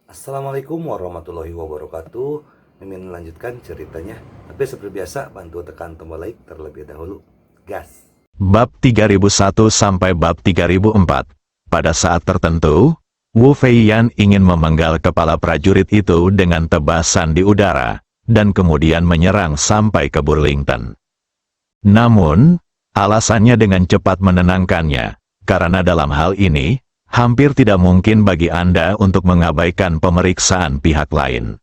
Assalamualaikum warahmatullahi wabarakatuh. Mimin melanjutkan ceritanya. Tapi seperti biasa, bantu tekan tombol like terlebih dahulu. Gas. Bab 3001 sampai bab 3004. Pada saat tertentu, Wu Feiyan ingin memenggal kepala prajurit itu dengan tebasan di udara, dan kemudian menyerang sampai ke Burlington. Namun, alasannya dengan cepat menenangkannya, karena dalam hal ini, hampir tidak mungkin bagi Anda untuk mengabaikan pemeriksaan pihak lain.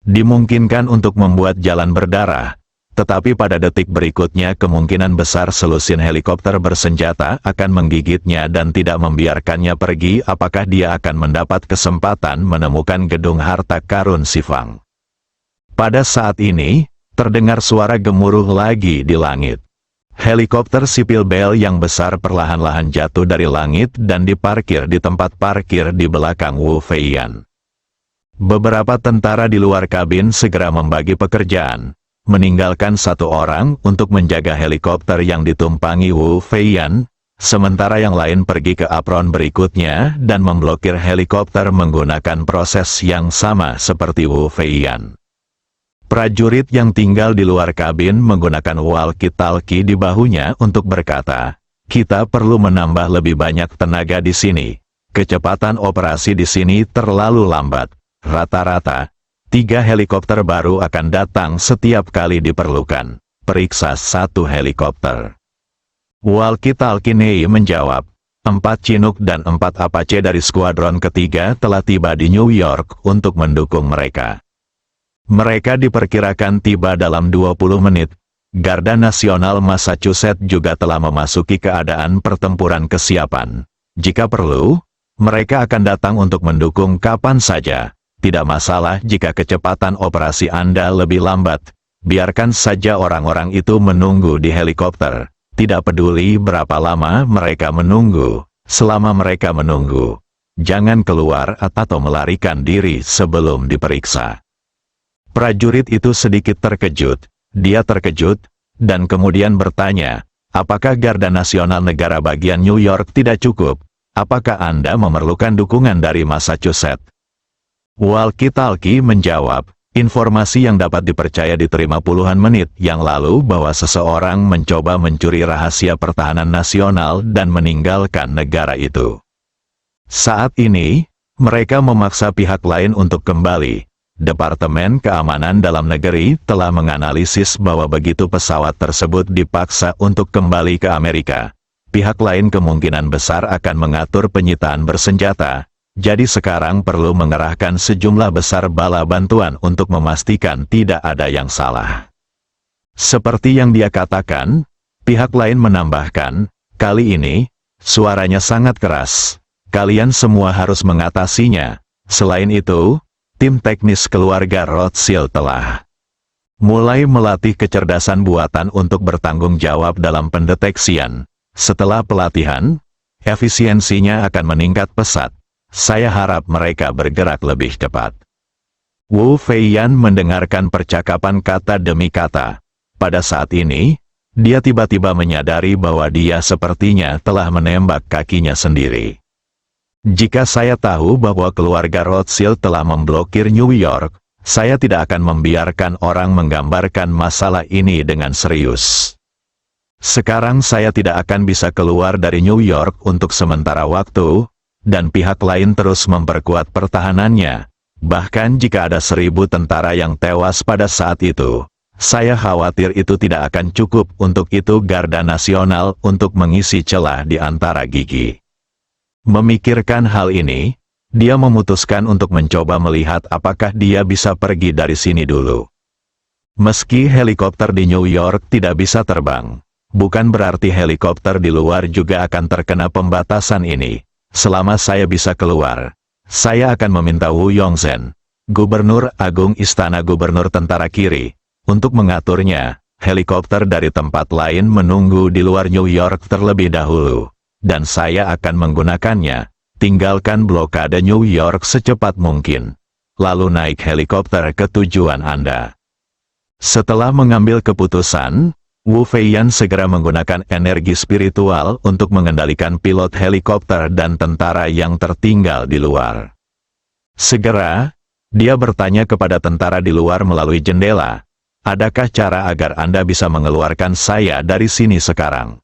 Dimungkinkan untuk membuat jalan berdarah, tetapi pada detik berikutnya kemungkinan besar selusin helikopter bersenjata akan menggigitnya dan tidak membiarkannya pergi. Apakah dia akan mendapat kesempatan menemukan gedung harta karun Sifang? Pada saat ini, terdengar suara gemuruh lagi di langit. Helikopter sipil Bell yang besar perlahan-lahan jatuh dari langit dan diparkir di tempat parkir di belakang Wu Feiyan. Beberapa tentara di luar kabin segera membagi pekerjaan, meninggalkan satu orang untuk menjaga helikopter yang ditumpangi Wu Feiyan, sementara yang lain pergi ke apron berikutnya dan memblokir helikopter menggunakan proses yang sama seperti Wu Feiyan. Prajurit yang tinggal di luar kabin menggunakan walkie-talkie di bahunya untuk berkata, "Kita perlu menambah lebih banyak tenaga di sini. Kecepatan operasi di sini terlalu lambat. Rata-rata, 3 helikopter baru akan datang setiap kali diperlukan. Periksa 1 helikopter." Walkie-talkie Nei menjawab, 4 Chinook dan 4 Apache dari skuadron ketiga telah tiba di New York untuk mendukung mereka. Mereka diperkirakan tiba dalam 20 menit. Garda Nasional Massachusetts juga telah memasuki keadaan pertempuran kesiapan. Jika perlu, mereka akan datang untuk mendukung kapan saja. Tidak masalah jika kecepatan operasi Anda lebih lambat. Biarkan saja orang-orang itu menunggu di helikopter. Tidak peduli berapa lama mereka menunggu. Selama mereka menunggu, jangan keluar atau melarikan diri sebelum diperiksa. Prajurit itu sedikit terkejut. Dia terkejut, dan kemudian bertanya, "Apakah Garda Nasional negara bagian New York tidak cukup? Apakah Anda memerlukan dukungan dari Massachusetts?" Walkie-talkie menjawab, informasi yang dapat dipercaya diterima puluhan menit yang lalu bahwa seseorang mencoba mencuri rahasia pertahanan nasional dan meninggalkan negara itu. Saat ini, mereka memaksa pihak lain untuk kembali. Departemen Keamanan Dalam Negeri telah menganalisis bahwa begitu pesawat tersebut dipaksa untuk kembali ke Amerika, pihak lain kemungkinan besar akan mengatur penyitaan bersenjata. Jadi sekarang perlu mengerahkan sejumlah besar bala bantuan untuk memastikan tidak ada yang salah. Seperti yang dia katakan, pihak lain menambahkan, kali ini, suaranya sangat keras. Kalian semua harus mengatasinya. Selain itu, tim teknis keluarga Rothschild telah mulai melatih kecerdasan buatan untuk bertanggung jawab dalam pendeteksian. Setelah pelatihan, efisiensinya akan meningkat pesat. Saya harap mereka bergerak lebih cepat. Wu Feiyan mendengarkan percakapan kata demi kata. Pada saat ini, dia tiba-tiba menyadari bahwa dia sepertinya telah menembak kakinya sendiri. Jika saya tahu bahwa keluarga Rothschild telah memblokir New York, saya tidak akan membiarkan orang menggambarkan masalah ini dengan serius. Sekarang saya tidak akan bisa keluar dari New York untuk sementara waktu, dan pihak lain terus memperkuat pertahanannya. Bahkan jika ada 1.000 tentara yang tewas pada saat itu, saya khawatir itu tidak akan cukup untuk itu Garda Nasional untuk mengisi celah di antara gigi. Memikirkan hal ini, dia memutuskan untuk mencoba melihat apakah dia bisa pergi dari sini dulu. Meski helikopter di New York tidak bisa terbang, bukan berarti helikopter di luar juga akan terkena pembatasan ini. Selama saya bisa keluar, saya akan meminta Wu Yongzhen, Gubernur Agung Istana Gubernur Tentara Kiri, untuk mengaturnya. Helikopter dari tempat lain menunggu di luar New York terlebih dahulu. Dan saya akan menggunakannya. Tinggalkan blokade New York secepat mungkin. Lalu naik helikopter ke tujuan Anda. Setelah mengambil keputusan, Wu Feiyan segera menggunakan energi spiritual untuk mengendalikan pilot helikopter dan tentara yang tertinggal di luar. Segera, dia bertanya kepada tentara di luar melalui jendela, "Adakah cara agar Anda bisa mengeluarkan saya dari sini sekarang?"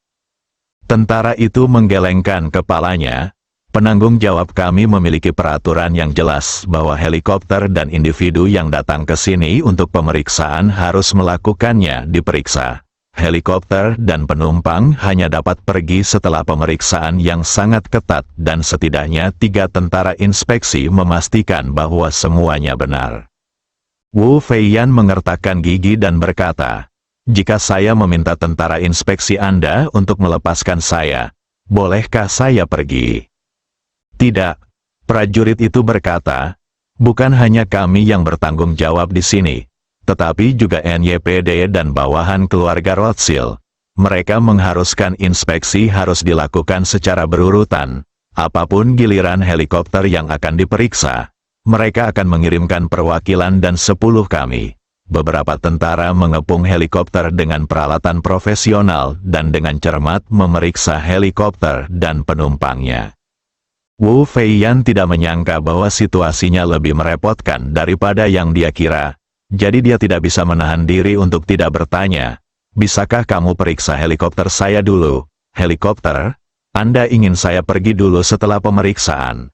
Tentara itu menggelengkan kepalanya. "Penanggung jawab kami memiliki peraturan yang jelas bahwa helikopter dan individu yang datang ke sini untuk pemeriksaan harus melakukannya diperiksa. Helikopter dan penumpang hanya dapat pergi setelah pemeriksaan yang sangat ketat dan setidaknya 3 tentara inspeksi memastikan bahwa semuanya benar." Wu Feiyan mengertakkan gigi dan berkata, "Jika saya meminta tentara inspeksi Anda untuk melepaskan saya, bolehkah saya pergi?" "Tidak," prajurit itu berkata, "bukan hanya kami yang bertanggung jawab di sini, tetapi juga NYPD dan bawahan keluarga Rothschild. Mereka mengharuskan inspeksi harus dilakukan secara berurutan. Apapun giliran helikopter yang akan diperiksa, mereka akan mengirimkan perwakilan dan 10 kami." Beberapa tentara mengepung helikopter dengan peralatan profesional dan dengan cermat memeriksa helikopter dan penumpangnya. Wu Feiyan tidak menyangka bahwa situasinya lebih merepotkan daripada yang dia kira. Jadi dia tidak bisa menahan diri untuk tidak bertanya, "Bisakah kamu periksa helikopter saya dulu?" "Helikopter? Anda ingin saya pergi dulu setelah pemeriksaan?"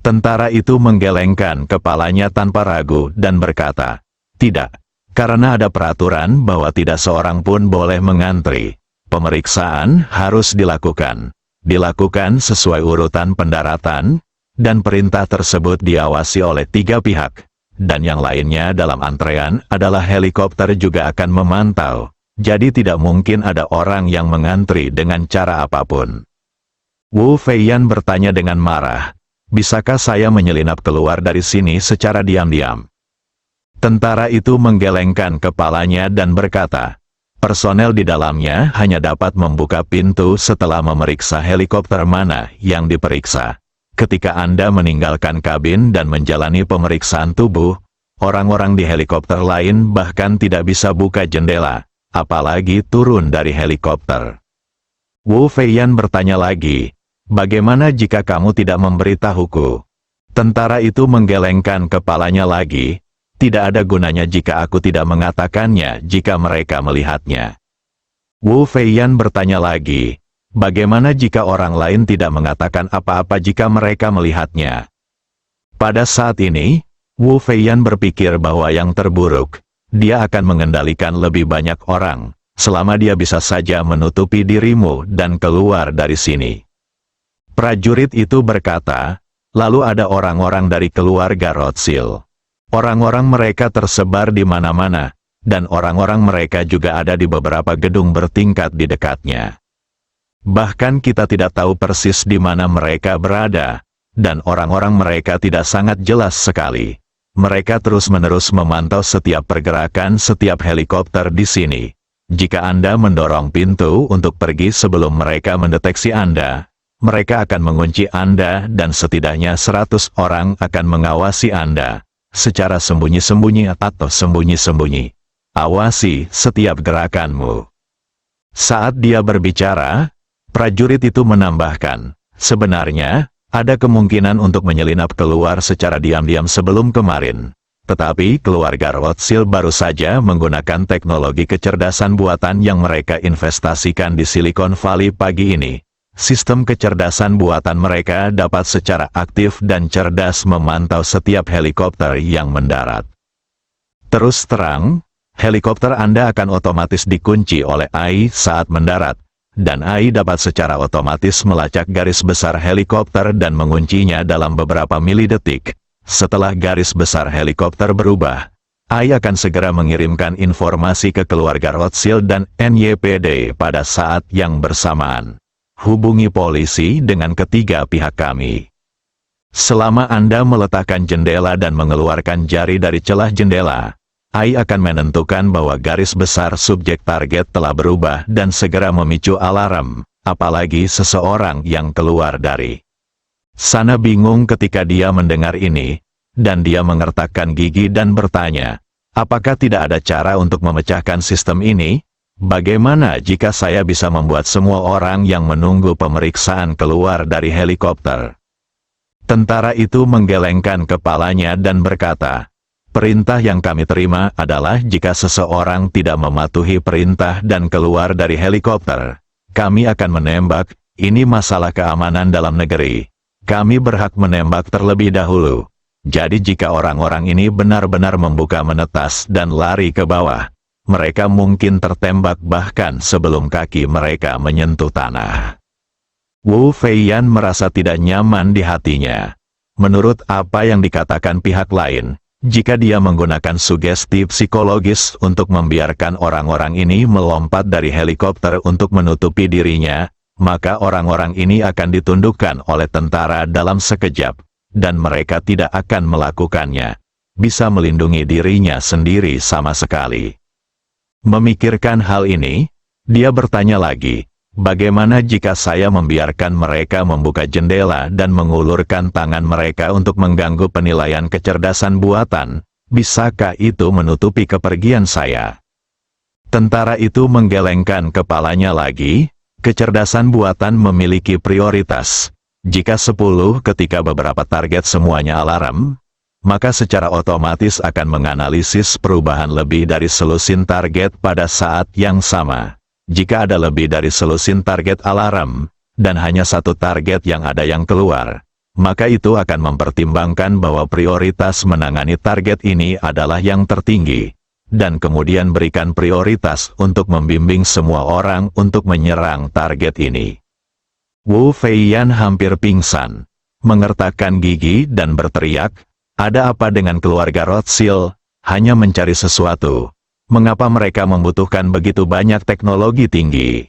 Tentara itu menggelengkan kepalanya tanpa ragu dan berkata, "Tidak, karena ada peraturan bahwa tidak seorang pun boleh mengantri. Pemeriksaan harus dilakukan sesuai urutan pendaratan, dan perintah tersebut diawasi oleh 3 pihak. Dan yang lainnya dalam antrean adalah helikopter juga akan memantau, jadi tidak mungkin ada orang yang mengantri dengan cara apapun." Wu Feiyan bertanya dengan marah, "Bisakah saya menyelinap keluar dari sini secara diam-diam?" Tentara itu menggelengkan kepalanya dan berkata, "Personel di dalamnya hanya dapat membuka pintu setelah memeriksa helikopter mana yang diperiksa. Ketika Anda meninggalkan kabin dan menjalani pemeriksaan tubuh, orang-orang di helikopter lain bahkan tidak bisa buka jendela, apalagi turun dari helikopter." Wu Feiyan bertanya lagi, "Bagaimana jika kamu tidak memberitahuku?" Tentara itu menggelengkan kepalanya lagi, "Tidak ada gunanya jika aku tidak mengatakannya jika mereka melihatnya." Wu Feiyan bertanya lagi, "Bagaimana jika orang lain tidak mengatakan apa-apa jika mereka melihatnya?" Pada saat ini, Wu Feiyan berpikir bahwa yang terburuk, dia akan mengendalikan lebih banyak orang, selama dia bisa saja menutupi dirimu dan keluar dari sini. Prajurit itu berkata, "Lalu ada orang-orang dari keluarga Rothschild. Orang-orang mereka tersebar di mana-mana, dan orang-orang mereka juga ada di beberapa gedung bertingkat di dekatnya. Bahkan kita tidak tahu persis di mana mereka berada, dan orang-orang mereka tidak sangat jelas sekali. Mereka terus-menerus memantau setiap pergerakan setiap helikopter di sini. Jika Anda mendorong pintu untuk pergi sebelum mereka mendeteksi Anda, mereka akan mengunci Anda dan setidaknya 100 orang akan mengawasi Anda, secara sembunyi-sembunyi atau sembunyi-sembunyi. Awasi setiap gerakanmu." Saat dia berbicara, prajurit itu menambahkan, "Sebenarnya, ada kemungkinan untuk menyelinap keluar secara diam-diam sebelum kemarin. Tetapi keluarga Rothschild baru saja menggunakan teknologi kecerdasan buatan yang mereka investasikan di Silicon Valley pagi ini. Sistem kecerdasan buatan mereka dapat secara aktif dan cerdas memantau setiap helikopter yang mendarat. Terus terang, helikopter Anda akan otomatis dikunci oleh AI saat mendarat, dan AI dapat secara otomatis melacak garis besar helikopter dan menguncinya dalam beberapa milidetik. Setelah garis besar helikopter berubah, AI akan segera mengirimkan informasi ke keluarga Rothschild dan NYPD pada saat yang bersamaan. Hubungi polisi dengan ketiga pihak kami. Selama Anda meletakkan jendela dan mengeluarkan jari dari celah jendela, AI akan menentukan bahwa garis besar subjek target telah berubah dan segera memicu alarm, apalagi seseorang yang keluar dari sana bingung ketika dia mendengar ini, dan dia mengertakkan gigi dan bertanya, "Apakah tidak ada cara untuk memecahkan sistem ini? Bagaimana jika saya bisa membuat semua orang yang menunggu pemeriksaan keluar dari helikopter?" Tentara itu menggelengkan kepalanya dan berkata, "Perintah yang kami terima adalah jika seseorang tidak mematuhi perintah dan keluar dari helikopter, kami akan menembak. Ini masalah keamanan dalam negeri. Kami berhak menembak terlebih dahulu. Jadi jika orang-orang ini benar-benar membuka menetas dan lari ke bawah, mereka mungkin tertembak bahkan sebelum kaki mereka menyentuh tanah." Wu Feiyan merasa tidak nyaman di hatinya. Menurut apa yang dikatakan pihak lain, jika dia menggunakan sugesti psikologis untuk membiarkan orang-orang ini melompat dari helikopter untuk menutupi dirinya, maka orang-orang ini akan ditundukkan oleh tentara dalam sekejap, dan mereka tidak akan melakukannya. Bisa melindungi dirinya sendiri sama sekali. Memikirkan hal ini, dia bertanya lagi, "Bagaimana jika saya membiarkan mereka membuka jendela dan mengulurkan tangan mereka untuk mengganggu penilaian kecerdasan buatan? Bisakah itu menutupi kepergian saya?" Tentara itu menggelengkan kepalanya lagi. Kecerdasan buatan memiliki prioritas. Jika 10 ketika beberapa target semuanya alarm, maka secara otomatis akan menganalisis perubahan lebih dari selusin target pada saat yang sama. Jika ada lebih dari selusin target alarm, dan hanya satu target yang ada yang keluar, maka itu akan mempertimbangkan bahwa prioritas menangani target ini adalah yang tertinggi, dan kemudian berikan prioritas untuk membimbing semua orang untuk menyerang target ini. Wu Feiyan hampir pingsan, mengertakkan gigi dan berteriak, "Ada apa dengan keluarga Rothschild? Hanya mencari sesuatu. Mengapa mereka membutuhkan begitu banyak teknologi tinggi?"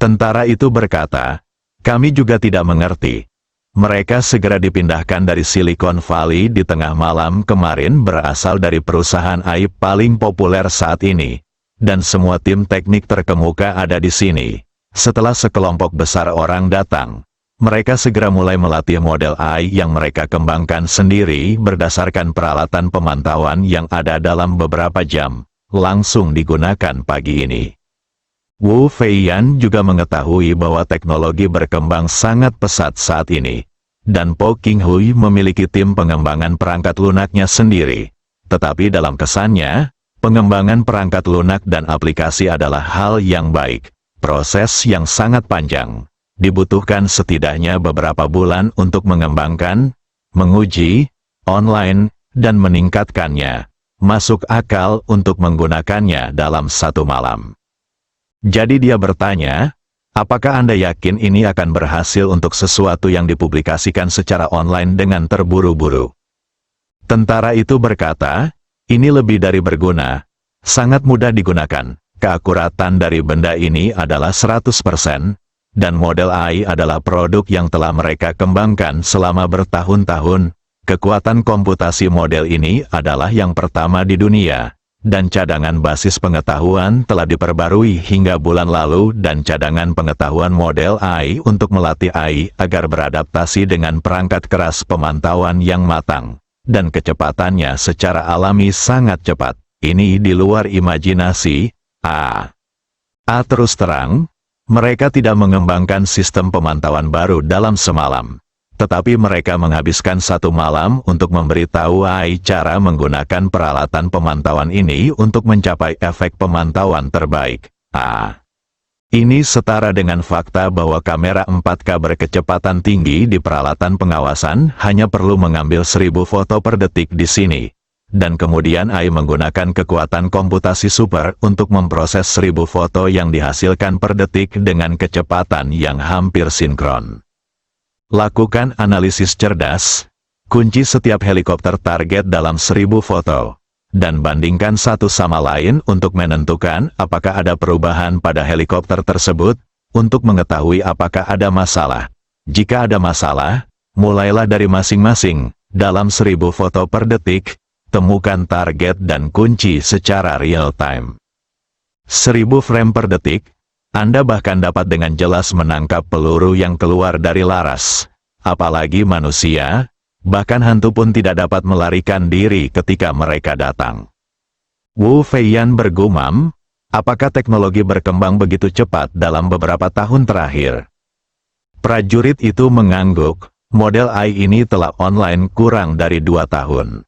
Tentara itu berkata, "Kami juga tidak mengerti. Mereka segera dipindahkan dari Silicon Valley di tengah malam kemarin berasal dari perusahaan AI paling populer saat ini. Dan semua tim teknik terkemuka ada di sini. Setelah sekelompok besar orang datang, mereka segera mulai melatih model AI yang mereka kembangkan sendiri berdasarkan peralatan pemantauan yang ada dalam beberapa jam. Langsung digunakan pagi ini." Wu Feiyan juga mengetahui bahwa teknologi berkembang sangat pesat saat ini, dan Po Qinghui memiliki tim pengembangan perangkat lunaknya sendiri. Tetapi dalam kesannya, pengembangan perangkat lunak dan aplikasi adalah hal yang baik, proses yang sangat panjang. Dibutuhkan setidaknya beberapa bulan untuk mengembangkan, menguji, online, dan meningkatkannya. Masuk akal untuk menggunakannya dalam satu malam. Jadi dia bertanya, "Apakah Anda yakin ini akan berhasil untuk sesuatu yang dipublikasikan secara online dengan terburu-buru?" Tentara itu berkata, "Ini lebih dari berguna. Sangat mudah digunakan. Keakuratan dari benda ini adalah 100%, dan model AI adalah produk yang telah mereka kembangkan selama bertahun-tahun. Kekuatan komputasi model ini adalah yang pertama di dunia, dan cadangan basis pengetahuan telah diperbarui hingga bulan lalu dan cadangan pengetahuan model AI untuk melatih AI agar beradaptasi dengan perangkat keras pemantauan yang matang, dan kecepatannya secara alami sangat cepat. Ini di luar imajinasi." Terus terang, mereka tidak mengembangkan sistem pemantauan baru dalam semalam. Tetapi mereka menghabiskan satu malam untuk memberitahu AI cara menggunakan peralatan pemantauan ini untuk mencapai efek pemantauan terbaik. Ini setara dengan fakta bahwa kamera 4K berkecepatan tinggi di peralatan pengawasan hanya perlu mengambil 1000 foto per detik di sini. Dan kemudian AI menggunakan kekuatan komputasi super untuk memproses 1000 foto yang dihasilkan per detik dengan kecepatan yang hampir sinkron. Lakukan analisis cerdas, kunci setiap helikopter target dalam 1000 foto, dan bandingkan satu sama lain untuk menentukan apakah ada perubahan pada helikopter tersebut, untuk mengetahui apakah ada masalah. Jika ada masalah, mulailah dari masing-masing, dalam 1000 foto per detik, temukan target dan kunci secara real-time. 1000 frame per detik, Anda bahkan dapat dengan jelas menangkap peluru yang keluar dari laras. Apalagi manusia, bahkan hantu pun tidak dapat melarikan diri ketika mereka datang. Wu Feiyan bergumam, apakah teknologi berkembang begitu cepat dalam beberapa tahun terakhir? Prajurit itu mengangguk, Model AI ini telah online kurang dari 2 tahun.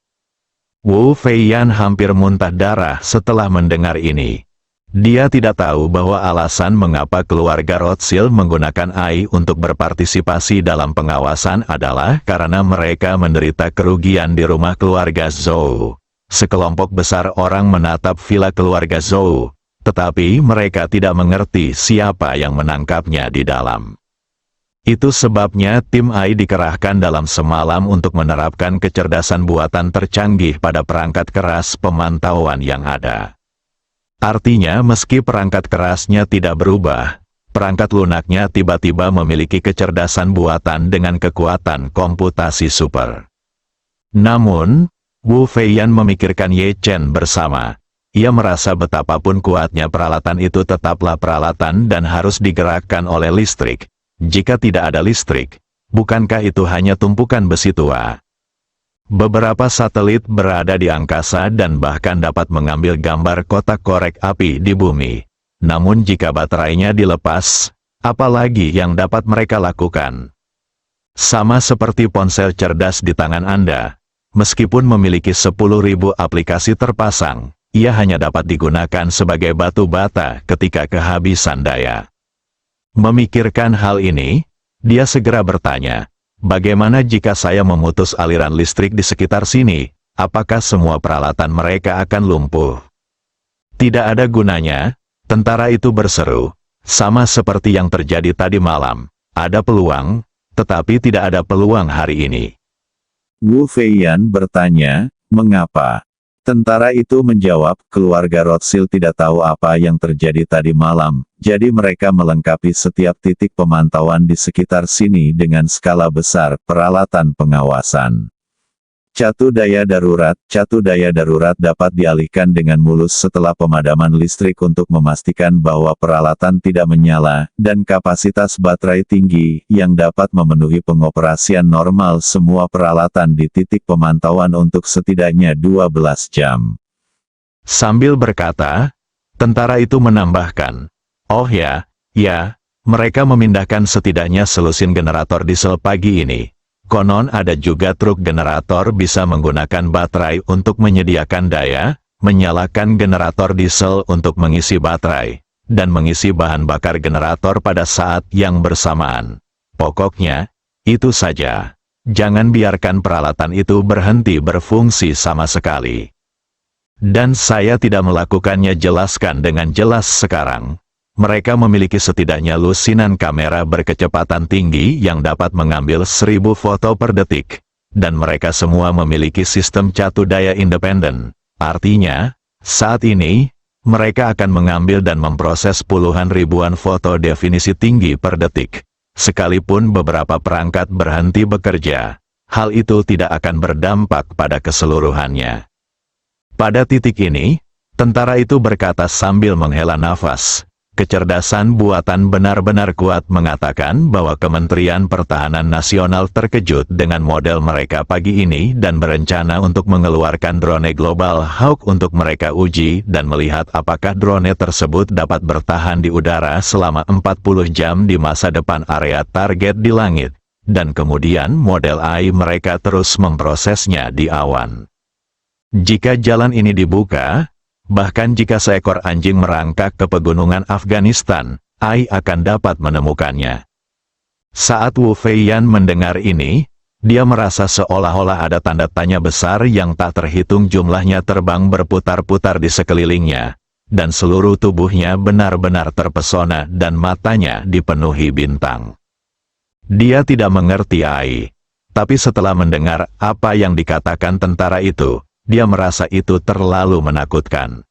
Wu Feiyan hampir muntah darah setelah mendengar ini. Dia tidak tahu bahwa alasan mengapa keluarga Rothschild menggunakan AI untuk berpartisipasi dalam pengawasan adalah karena mereka menderita kerugian di rumah keluarga Zhou. Sekelompok besar orang menatap villa keluarga Zhou, tetapi mereka tidak mengerti siapa yang menangkapnya di dalam. Itu sebabnya tim AI dikerahkan dalam semalam untuk menerapkan kecerdasan buatan tercanggih pada perangkat keras pemantauan yang ada. Artinya meski perangkat kerasnya tidak berubah, perangkat lunaknya tiba-tiba memiliki kecerdasan buatan dengan kekuatan komputasi super. Namun, Wu Feiyan memikirkan Ye Chen bersama. Ia merasa betapapun kuatnya peralatan itu tetaplah peralatan dan harus digerakkan oleh listrik. Jika tidak ada listrik, bukankah itu hanya tumpukan besi tua? Beberapa satelit berada di angkasa dan bahkan dapat mengambil gambar kotak korek api di bumi. Namun jika baterainya dilepas, apalagi yang dapat mereka lakukan? Sama seperti ponsel cerdas di tangan Anda, meskipun memiliki 10.000 aplikasi terpasang, ia hanya dapat digunakan sebagai batu bata ketika kehabisan daya. Memikirkan hal ini, dia segera bertanya, bagaimana jika saya memutus aliran listrik di sekitar sini? Apakah semua peralatan mereka akan lumpuh? Tidak ada gunanya, tentara itu berseru. Sama seperti yang terjadi tadi malam. Ada peluang, tetapi tidak ada peluang hari ini. Wu Feiyan bertanya, mengapa? Tentara itu menjawab, keluarga Rothschild tidak tahu apa yang terjadi tadi malam, jadi mereka melengkapi setiap titik pemantauan di sekitar sini dengan skala besar peralatan pengawasan. Catu daya darurat dapat dialihkan dengan mulus setelah pemadaman listrik untuk memastikan bahwa peralatan tidak menyala, dan kapasitas baterai tinggi, yang dapat memenuhi pengoperasian normal semua peralatan di titik pemantauan untuk setidaknya 12 jam. Sambil berkata, tentara itu menambahkan, oh ya, mereka memindahkan setidaknya selusin generator diesel pagi ini. Konon ada juga truk generator bisa menggunakan baterai untuk menyediakan daya, menyalakan generator diesel untuk mengisi baterai, dan mengisi bahan bakar generator pada saat yang bersamaan. Pokoknya, itu saja. Jangan biarkan peralatan itu berhenti berfungsi sama sekali. Dan saya tidak melakukannya, jelaskan dengan jelas sekarang. Mereka memiliki setidaknya lusinan kamera berkecepatan tinggi yang dapat mengambil 1000 foto per detik. Dan mereka semua memiliki sistem catu daya independen. Artinya, saat ini, mereka akan mengambil dan memproses puluhan ribuan foto definisi tinggi per detik. Sekalipun beberapa perangkat berhenti bekerja, hal itu tidak akan berdampak pada keseluruhannya. Pada titik ini, tentara itu berkata sambil menghela nafas. Kecerdasan buatan benar-benar kuat mengatakan bahwa Kementerian Pertahanan Nasional terkejut dengan model mereka pagi ini dan berencana untuk mengeluarkan drone Global Hawk untuk mereka uji dan melihat apakah drone tersebut dapat bertahan di udara selama 40 jam di masa depan area target di langit, dan kemudian model AI mereka terus memprosesnya di awan. Jika jalan ini dibuka, bahkan jika seekor anjing merangkak ke pegunungan Afghanistan, AI akan dapat menemukannya. Saat Wu Feiyan mendengar ini, dia merasa seolah-olah ada tanda tanya besar yang tak terhitung jumlahnya terbang berputar-putar di sekelilingnya, dan seluruh tubuhnya benar-benar terpesona dan matanya dipenuhi bintang. Dia tidak mengerti AI, tapi setelah mendengar apa yang dikatakan tentara itu, dia merasa itu terlalu menakutkan.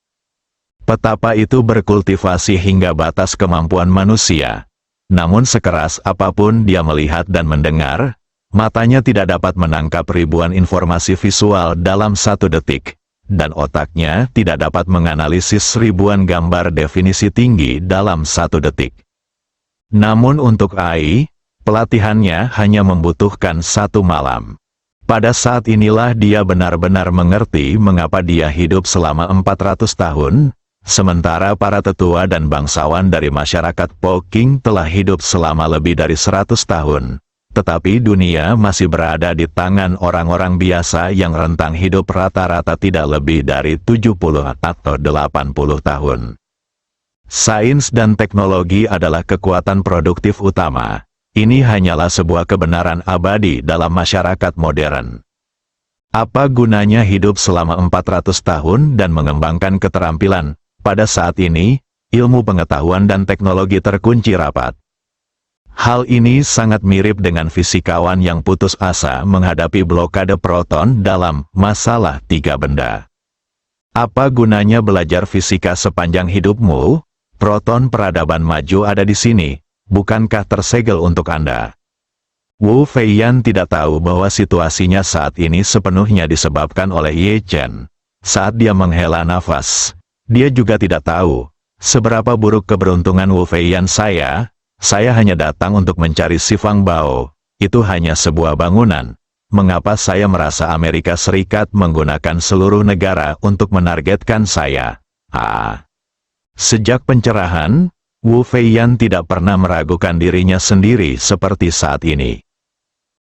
Petapa itu berkultivasi hingga batas kemampuan manusia. Namun sekeras apapun dia melihat dan mendengar, matanya tidak dapat menangkap ribuan informasi visual dalam 1 detik, dan otaknya tidak dapat menganalisis ribuan gambar definisi tinggi dalam 1 detik. Namun untuk AI, pelatihannya hanya membutuhkan 1 malam. Pada saat inilah dia benar-benar mengerti mengapa dia hidup selama 400 tahun, sementara para tetua dan bangsawan dari masyarakat Poking telah hidup selama lebih dari 100 tahun. tetapi dunia masih berada di tangan orang-orang biasa yang rentang hidup rata-rata tidak lebih dari 70 atau 80 tahun. Sains dan teknologi adalah kekuatan produktif utama. Ini hanyalah sebuah kebenaran abadi dalam masyarakat modern. Apa gunanya hidup selama 400 tahun dan mengembangkan keterampilan? Pada saat ini, ilmu pengetahuan dan teknologi terkunci rapat. Hal ini sangat mirip dengan fisikawan yang putus asa menghadapi blokade proton dalam masalah tiga benda. Apa gunanya belajar fisika sepanjang hidupmu? Proton peradaban maju ada di sini, bukankah tersegel untuk Anda? Wu Feiyan tidak tahu bahwa situasinya saat ini sepenuhnya disebabkan oleh Ye Chen. Saat dia menghela nafas, dia juga tidak tahu seberapa buruk keberuntungan Wu Feiyan. Saya hanya datang untuk mencari Si Fang Bao. Itu hanya sebuah bangunan. Mengapa saya merasa Amerika Serikat menggunakan seluruh negara untuk menargetkan saya? Sejak pencerahan, Wu Feiyan tidak pernah meragukan dirinya sendiri seperti saat ini.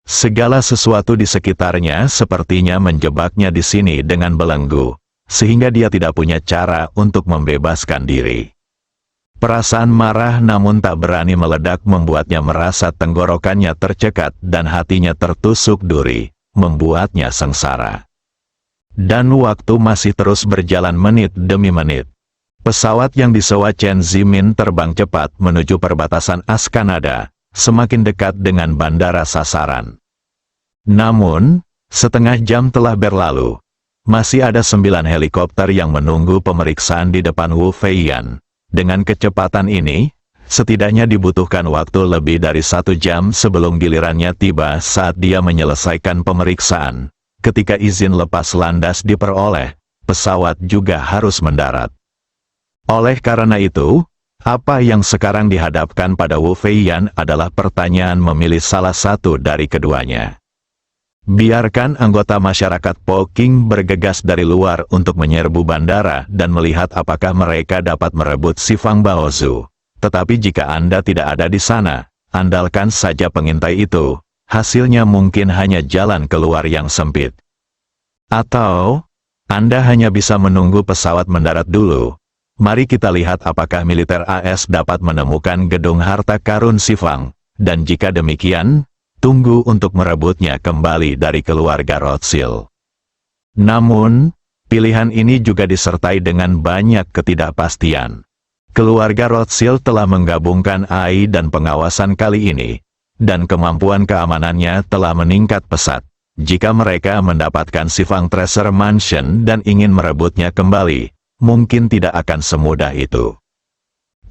Segala sesuatu di sekitarnya sepertinya menjebaknya di sini dengan belenggu, sehingga dia tidak punya cara untuk membebaskan diri. Perasaan marah namun tak berani meledak membuatnya merasa tenggorokannya tercekat dan hatinya tertusuk duri, membuatnya sengsara. Dan waktu masih terus berjalan menit demi menit. Pesawat yang disewa Chen Zimin terbang cepat menuju perbatasan As-Kanada, semakin dekat dengan bandara sasaran. Namun, setengah jam telah berlalu. Masih ada 9 helikopter yang menunggu pemeriksaan di depan Wu Feiyan. Dengan kecepatan ini, setidaknya dibutuhkan waktu lebih dari 1 jam sebelum gilirannya tiba saat dia menyelesaikan pemeriksaan. Ketika izin lepas landas diperoleh, pesawat juga harus mendarat. Oleh karena itu, apa yang sekarang dihadapkan pada Wu Feiyan adalah pertanyaan memilih salah satu dari keduanya. Biarkan anggota masyarakat Poking bergegas dari luar untuk menyerbu bandara dan melihat apakah mereka dapat merebut Si Fang Baozu. Tetapi jika Anda tidak ada di sana, andalkan saja pengintai itu, hasilnya mungkin hanya jalan keluar yang sempit. Atau, Anda hanya bisa menunggu pesawat mendarat dulu. Mari kita lihat apakah militer AS dapat menemukan gedung harta karun Si Fang, dan jika demikian, tunggu untuk merebutnya kembali dari keluarga Rothschild. Namun, pilihan ini juga disertai dengan banyak ketidakpastian. Keluarga Rothschild telah menggabungkan AI dan pengawasan kali ini, dan kemampuan keamanannya telah meningkat pesat. Jika mereka mendapatkan Si Fang Treasure Mansion dan ingin merebutnya kembali, mungkin tidak akan semudah itu.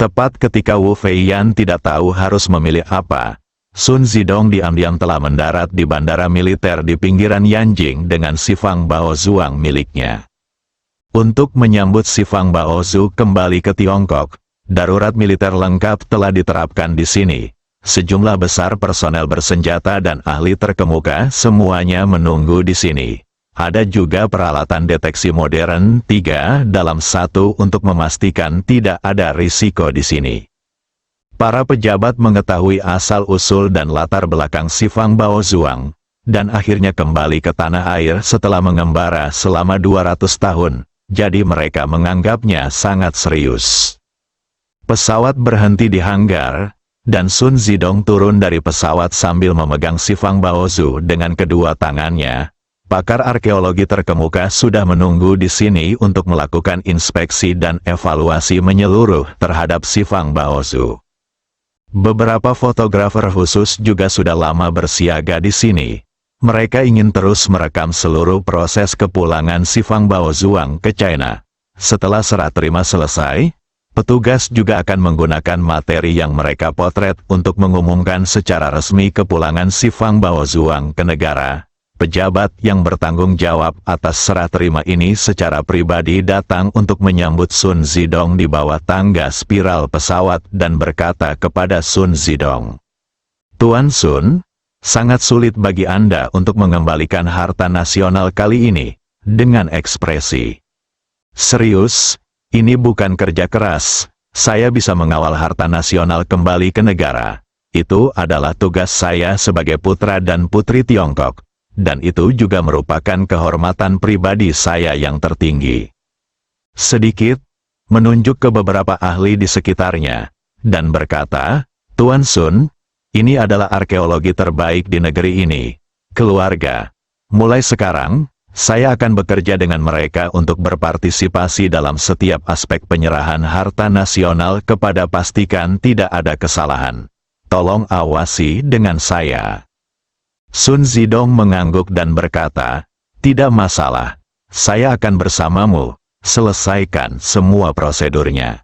Tepat ketika Wu Feiyan tidak tahu harus memilih apa, Sun Zidong diam-diam telah mendarat di bandara militer di pinggiran Yanjing dengan Si Fang Baozuang miliknya. Untuk menyambut Si Fang Baozu kembali ke Tiongkok, darurat militer lengkap telah diterapkan di sini. Sejumlah besar personel bersenjata dan ahli terkemuka semuanya menunggu di sini. Ada juga peralatan deteksi modern 3 dalam 1 untuk memastikan tidak ada risiko di sini. Para pejabat mengetahui asal-usul dan latar belakang Si Fang Baozuang, dan akhirnya kembali ke tanah air setelah mengembara selama 200 tahun, jadi mereka menganggapnya sangat serius. Pesawat berhenti di hanggar, dan Sun Zidong turun dari pesawat sambil memegang Si Fang Baozu dengan kedua tangannya. Pakar arkeologi terkemuka sudah menunggu di sini untuk melakukan inspeksi dan evaluasi menyeluruh terhadap Si Fang Baozu. Beberapa fotografer khusus juga sudah lama bersiaga di sini. Mereka ingin terus merekam seluruh proses kepulangan Si Fang Baozuang ke China. Setelah serah terima selesai, petugas juga akan menggunakan materi yang mereka potret untuk mengumumkan secara resmi kepulangan Si Fang Baozuang ke negara. Pejabat yang bertanggung jawab atas serah terima ini secara pribadi datang untuk menyambut Sun Zidong di bawah tangga spiral pesawat dan berkata kepada Sun Zidong, "Tuan Sun, sangat sulit bagi Anda untuk mengembalikan harta nasional kali ini," dengan ekspresi serius. "Ini bukan kerja keras, saya bisa mengawal harta nasional kembali ke negara. Itu adalah tugas saya sebagai putra dan putri Tiongkok, dan itu juga merupakan kehormatan pribadi saya yang tertinggi. Sedikit menunjuk ke beberapa ahli di sekitarnya, dan berkata, Tuan Sun, ini adalah arkeologi terbaik di negeri ini. Keluarga, mulai sekarang, saya akan bekerja dengan mereka untuk berpartisipasi dalam setiap aspek penyerahan harta nasional kepada pastikan tidak ada kesalahan. Tolong awasi dengan saya. Sun Zidong mengangguk dan berkata, tidak masalah, saya akan bersamamu, selesaikan semua prosedurnya.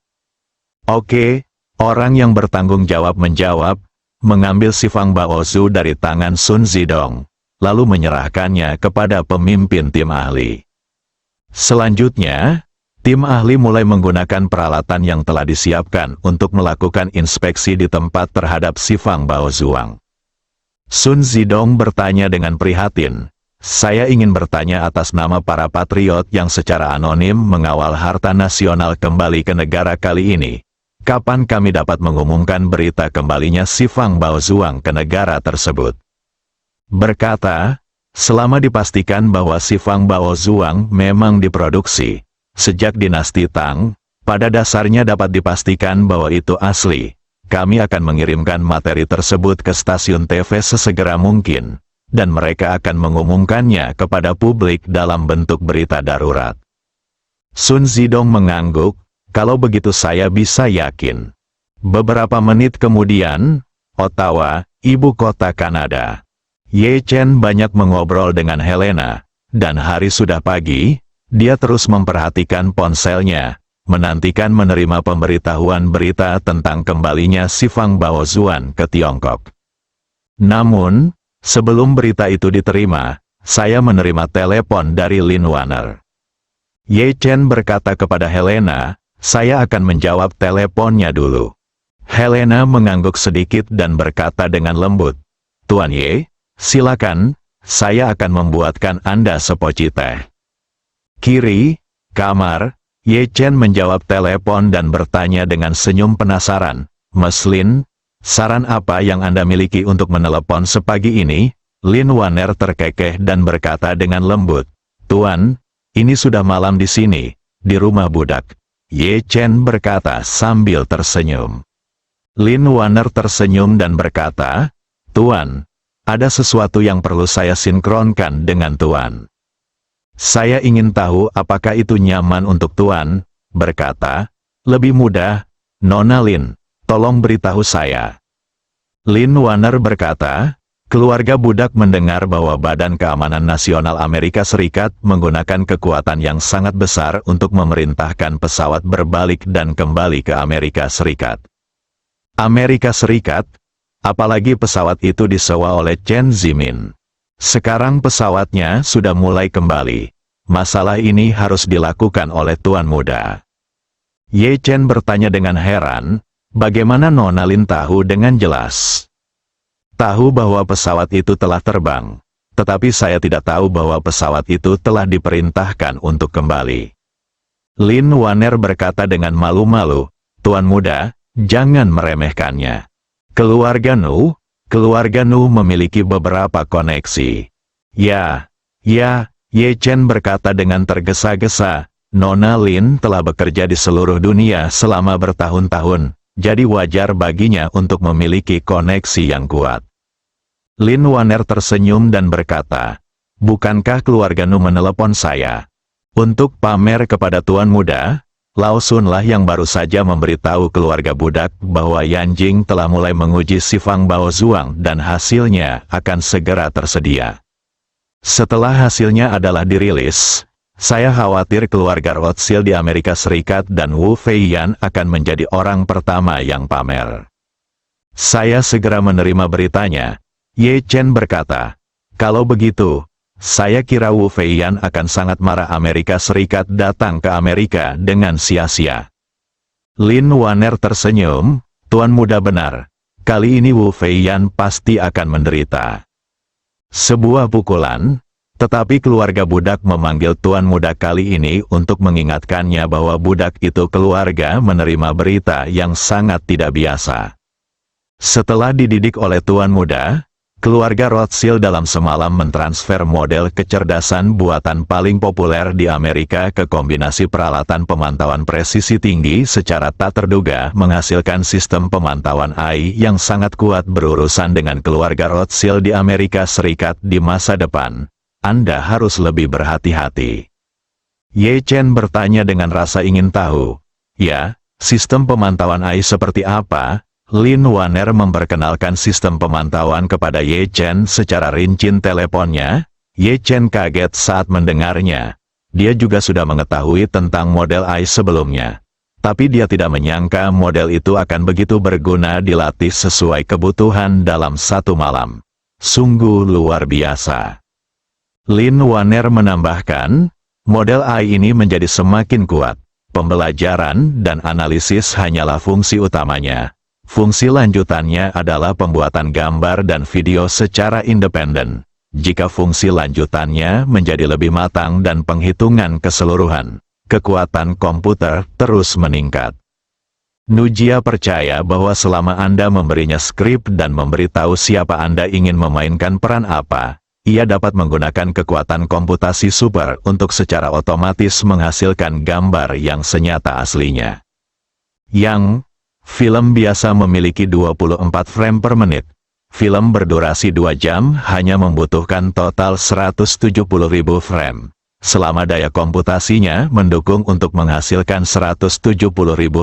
Oke, orang yang bertanggung jawab menjawab, mengambil Sifang Baozu dari tangan Sun Zidong, lalu menyerahkannya kepada pemimpin tim ahli. Selanjutnya, tim ahli mulai menggunakan peralatan yang telah disiapkan untuk melakukan inspeksi di tempat terhadap Sifang Baozuang. Sun Zidong bertanya dengan prihatin, saya ingin bertanya atas nama para patriot yang secara anonim mengawal harta nasional kembali ke negara kali ini. Kapan kami dapat mengumumkan berita kembalinya Sifang Baozuang ke negara tersebut? Berkata, selama dipastikan bahwa Sifang Baozuang memang diproduksi sejak dinasti Tang, pada dasarnya dapat dipastikan bahwa itu asli. Kami akan mengirimkan materi tersebut ke stasiun TV sesegera mungkin, dan mereka akan mengumumkannya kepada publik dalam bentuk berita darurat. Sun Zidong mengangguk, kalau begitu saya bisa yakin. Beberapa menit kemudian, Ottawa, ibu kota Kanada. Ye Chen banyak mengobrol dengan Helena, dan hari sudah pagi. Dia terus memperhatikan ponselnya, menantikan menerima pemberitahuan berita tentang kembalinya Sifang Baozuan ke Tiongkok. Namun, sebelum berita itu diterima, saya menerima telepon dari Lin Wanner. Ye Chen berkata kepada Helena, saya akan menjawab teleponnya dulu. Helena mengangguk sedikit dan berkata dengan lembut, Tuan Ye, silakan, saya akan membuatkan Anda sepoci teh. Kiri, kamar, Ye Chen menjawab telepon dan bertanya dengan senyum penasaran, Mas Lin, saran apa yang Anda miliki untuk menelepon sepagi ini? Lin Wanner terkekeh dan berkata dengan lembut, Tuan, ini sudah malam di sini, di rumah budak. Ye Chen berkata sambil tersenyum. Lin Wanner tersenyum dan berkata, Tuan, ada sesuatu yang perlu saya sinkronkan dengan Tuan. Saya ingin tahu apakah itu nyaman untuk Tuan, berkata, lebih mudah, Nona Lin, tolong beritahu saya. Lin Wanner berkata, keluarga budak mendengar bahwa Badan Keamanan Nasional Amerika Serikat menggunakan kekuatan yang sangat besar untuk memerintahkan pesawat berbalik dan kembali ke Amerika Serikat. Amerika Serikat, apalagi pesawat itu disewa oleh Chen Zimin. Sekarang pesawatnya sudah mulai kembali. Masalah ini harus dilakukan oleh Tuan Muda. Ye Chen bertanya dengan heran, bagaimana Nona Lin tahu dengan jelas? Tahu bahwa pesawat itu telah terbang, tetapi saya tidak tahu bahwa pesawat itu telah diperintahkan untuk kembali. Lin Wanner berkata dengan malu-malu, Tuan Muda, jangan meremehkannya. Keluarga Nu memiliki beberapa koneksi. Ya, Ye Chen berkata dengan tergesa-gesa, Nona Lin telah bekerja di seluruh dunia selama bertahun-tahun, jadi wajar baginya untuk memiliki koneksi yang kuat. Lin Wanner tersenyum dan berkata, bukankah keluarga Nu menelepon saya? Untuk pamer kepada Tuan Muda, Lao Sunlah yang baru saja memberitahu keluarga budak bahwa Yanjing telah mulai menguji Sifang Baozuang dan hasilnya akan segera tersedia. Setelah hasilnya adalah dirilis, saya khawatir keluarga Rothschild di Amerika Serikat dan Wu Feiyan akan menjadi orang pertama yang pamer. Saya segera menerima beritanya. Ye Chen berkata, kalau begitu, saya kira Wu Feiyan akan sangat marah Amerika Serikat datang ke Amerika dengan sia-sia. Lin Wanner tersenyum, Tuan Muda benar. Kali ini Wu Feiyan pasti akan menderita. Sebuah pukulan, tetapi keluarga budak memanggil Tuan Muda kali ini untuk mengingatkannya bahwa budak itu keluarga menerima berita yang sangat tidak biasa. Setelah dididik oleh Tuan Muda, keluarga Rothschild dalam semalam mentransfer model kecerdasan buatan paling populer di Amerika ke kombinasi peralatan pemantauan presisi tinggi secara tak terduga menghasilkan sistem pemantauan AI yang sangat kuat berurusan dengan keluarga Rothschild di Amerika Serikat di masa depan. Anda harus lebih berhati-hati. Ye Chen bertanya dengan rasa ingin tahu. Ya, sistem pemantauan AI seperti apa? Lin Wanner memperkenalkan sistem pemantauan kepada Ye Chen secara rinci teleponnya. Ye Chen kaget saat mendengarnya. Dia juga sudah mengetahui tentang model AI sebelumnya. Tapi dia tidak menyangka model itu akan begitu berguna dilatih sesuai kebutuhan dalam satu malam. Sungguh luar biasa. Lin Wanner menambahkan, model AI ini menjadi semakin kuat. Pembelajaran dan analisis hanyalah fungsi utamanya. Fungsi lanjutannya adalah pembuatan gambar dan video secara independen. Jika fungsi lanjutannya menjadi lebih matang dan penghitungan keseluruhan, kekuatan komputer terus meningkat. Nujia percaya bahwa selama Anda memberinya skrip dan memberitahu siapa Anda ingin memainkan peran apa, ia dapat menggunakan kekuatan komputasi super untuk secara otomatis menghasilkan gambar yang senyata aslinya. Film biasa memiliki 24 frame per menit. Film berdurasi 2 jam hanya membutuhkan total 170.000 frame. Selama daya komputasinya mendukung untuk menghasilkan 170.000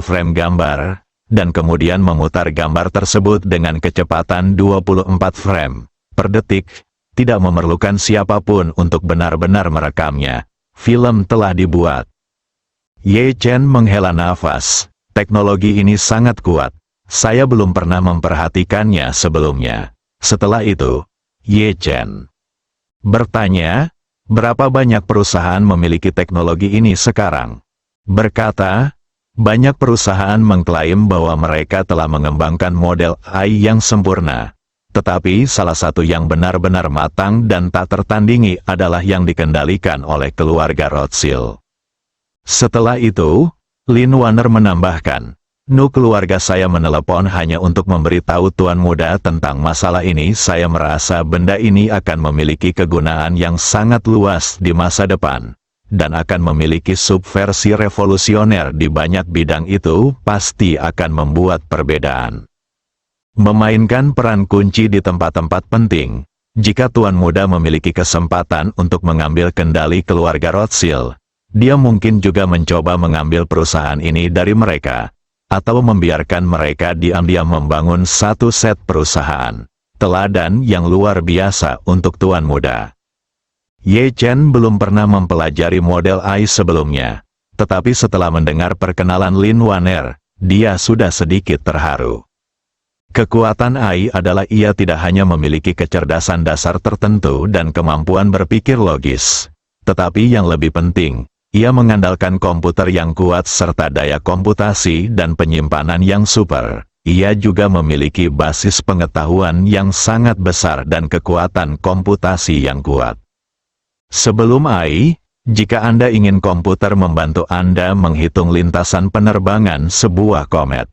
frame gambar, dan kemudian memutar gambar tersebut dengan kecepatan 24 frame per detik, tidak memerlukan siapapun untuk benar-benar merekamnya. Film telah dibuat. Ye Chen menghela nafas. Teknologi ini sangat kuat. Saya belum pernah memperhatikannya sebelumnya. Setelah itu, Ye Chen bertanya, berapa banyak perusahaan memiliki teknologi ini sekarang? Berkata, banyak perusahaan mengklaim bahwa mereka telah mengembangkan model AI yang sempurna. Tetapi salah satu yang benar-benar matang dan tak tertandingi adalah yang dikendalikan oleh keluarga Rothschild. Setelah itu, Lin Wanner menambahkan, keluarga saya menelepon hanya untuk memberitahu Tuan Muda tentang masalah ini. Saya merasa benda ini akan memiliki kegunaan yang sangat luas di masa depan, dan akan memiliki subversi revolusioner di banyak bidang. Itu pasti akan membuat perbedaan. Memainkan peran kunci di tempat-tempat penting. Jika Tuan Muda memiliki kesempatan untuk mengambil kendali keluarga Rothschild, dia mungkin juga mencoba mengambil perusahaan ini dari mereka, atau membiarkan mereka diam-diam membangun satu set perusahaan. Teladan yang luar biasa untuk Tuan Muda. Ye Chen belum pernah mempelajari model AI sebelumnya, tetapi setelah mendengar perkenalan Lin Wanner, dia sudah sedikit terharu. Kekuatan AI adalah ia tidak hanya memiliki kecerdasan dasar tertentu dan kemampuan berpikir logis, tetapi yang lebih penting, ia mengandalkan komputer yang kuat serta daya komputasi dan penyimpanan yang super. Ia juga memiliki basis pengetahuan yang sangat besar dan kekuatan komputasi yang kuat. Sebelum AI, jika Anda ingin komputer membantu Anda menghitung lintasan penerbangan sebuah komet,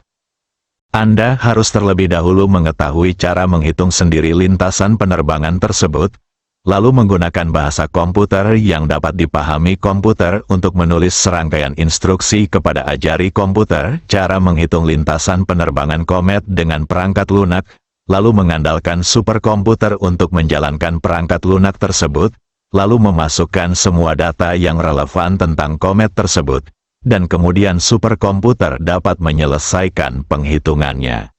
Anda harus terlebih dahulu mengetahui cara menghitung sendiri lintasan penerbangan tersebut, lalu menggunakan bahasa komputer yang dapat dipahami komputer untuk menulis serangkaian instruksi kepada ajari komputer cara menghitung lintasan penerbangan komet dengan perangkat lunak, lalu mengandalkan superkomputer untuk menjalankan perangkat lunak tersebut, lalu memasukkan semua data yang relevan tentang komet tersebut, dan kemudian superkomputer dapat menyelesaikan penghitungannya.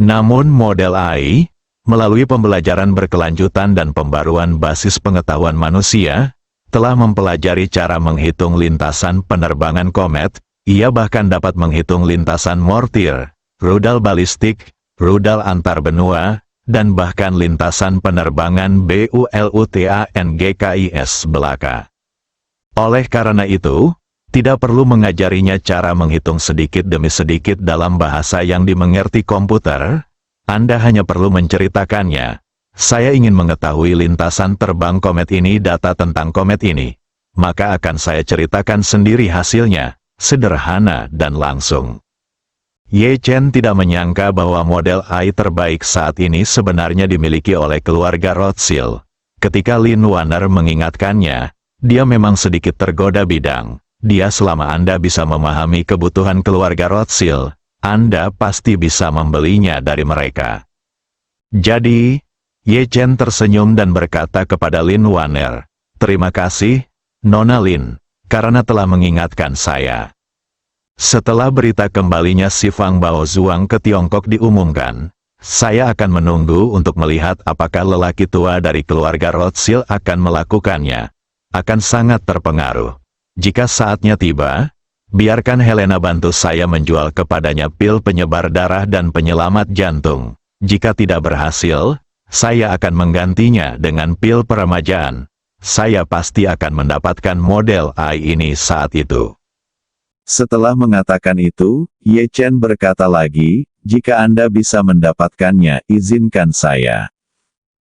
Namun model AI, melalui pembelajaran berkelanjutan dan pembaruan basis pengetahuan manusia, telah mempelajari cara menghitung lintasan penerbangan komet. Ia bahkan dapat menghitung lintasan mortir, rudal balistik, rudal antar benua, dan bahkan lintasan penerbangan BULUTANGKIS belaka. Oleh karena itu, tidak perlu mengajarinya cara menghitung sedikit demi sedikit dalam bahasa yang dimengerti komputer. Anda hanya perlu menceritakannya. Saya ingin mengetahui lintasan terbang komet ini, data tentang komet ini. Maka akan saya ceritakan sendiri hasilnya, sederhana dan langsung. Ye Chen tidak menyangka bahwa model AI terbaik saat ini sebenarnya dimiliki oleh keluarga Rothschild. Ketika Lin Warner mengingatkannya, dia memang sedikit tergoda bidang. Dia selama Anda bisa memahami kebutuhan keluarga Rothschild, Anda pasti bisa membelinya dari mereka. Jadi, Ye Chen tersenyum dan berkata kepada Lin Warner, "Terima kasih, Nona Lin, karena telah mengingatkan saya." Setelah berita kembalinya si Fang Baozuang ke Tiongkok diumumkan, saya akan menunggu untuk melihat apakah lelaki tua dari keluarga Rothschild akan melakukannya. Akan sangat terpengaruh. Jika saatnya tiba, biarkan Helena bantu saya menjual kepadanya pil penyebar darah dan penyelamat jantung. Jika tidak berhasil, saya akan menggantinya dengan pil peremajaan. Saya pasti akan mendapatkan model AI ini saat itu. Setelah mengatakan itu, Ye Chen berkata lagi, "Jika Anda bisa mendapatkannya, izinkan saya."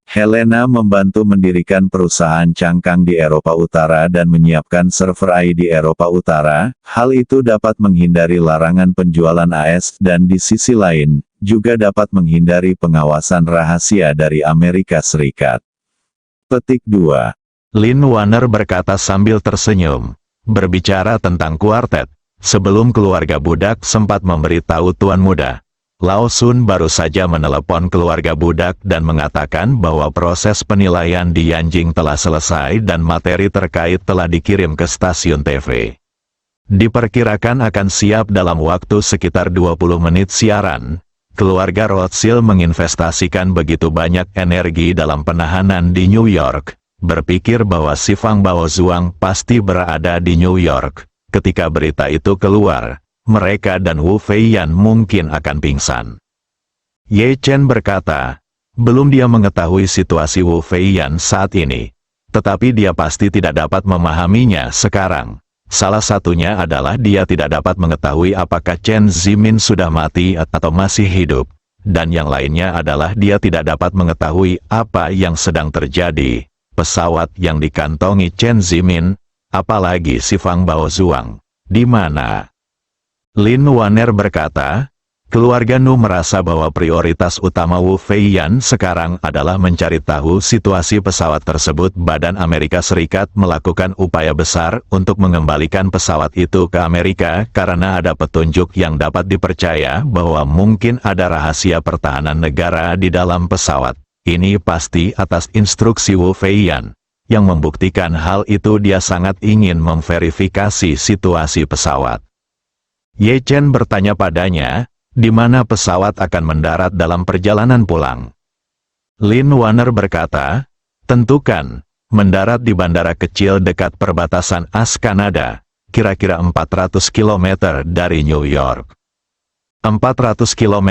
Helena membantu mendirikan perusahaan cangkang di Eropa Utara dan menyiapkan server AI di Eropa Utara. Hal itu dapat menghindari larangan penjualan AS dan di sisi lain, juga dapat menghindari pengawasan rahasia dari Amerika Serikat. Petik 2. Lin Warner berkata sambil tersenyum. Berbicara tentang kuartet, sebelum keluarga budak sempat memberitahu Tuan Muda, Lao Sun baru saja menelepon keluarga budak dan mengatakan bahwa proses penilaian di Yanjing telah selesai dan materi terkait telah dikirim ke stasiun TV. Diperkirakan akan siap dalam waktu sekitar 20 menit siaran. Keluarga Rothschild menginvestasikan begitu banyak energi dalam penahanan di New York, berpikir bahwa si Fang Baozuang pasti berada di New York. Ketika berita itu keluar, mereka dan Wu Feiyan mungkin akan pingsan. Ye Chen berkata, belum dia mengetahui situasi Wu Feiyan saat ini, tetapi dia pasti tidak dapat memahaminya sekarang. Salah satunya adalah dia tidak dapat mengetahui apakah Chen Zimin sudah mati atau masih hidup, dan yang lainnya adalah dia tidak dapat mengetahui apa yang sedang terjadi. Pesawat yang dikantongi Chen Zimin, apalagi si Fang Baozuang, di mana? Lin Warner berkata, keluarga Nu merasa bahwa prioritas utama Wu Feiyan sekarang adalah mencari tahu situasi pesawat tersebut. Badan Amerika Serikat melakukan upaya besar untuk mengembalikan pesawat itu ke Amerika karena ada petunjuk yang dapat dipercaya bahwa mungkin ada rahasia pertahanan negara di dalam pesawat. Ini pasti atas instruksi Wu Feiyan. Yang membuktikan hal itu dia sangat ingin memverifikasi situasi pesawat. Ye Chen bertanya padanya, di mana pesawat akan mendarat dalam perjalanan pulang. Lin Warner berkata, tentukan, mendarat di bandara kecil dekat perbatasan AS Kanada, kira-kira 400 km dari New York. 400 km,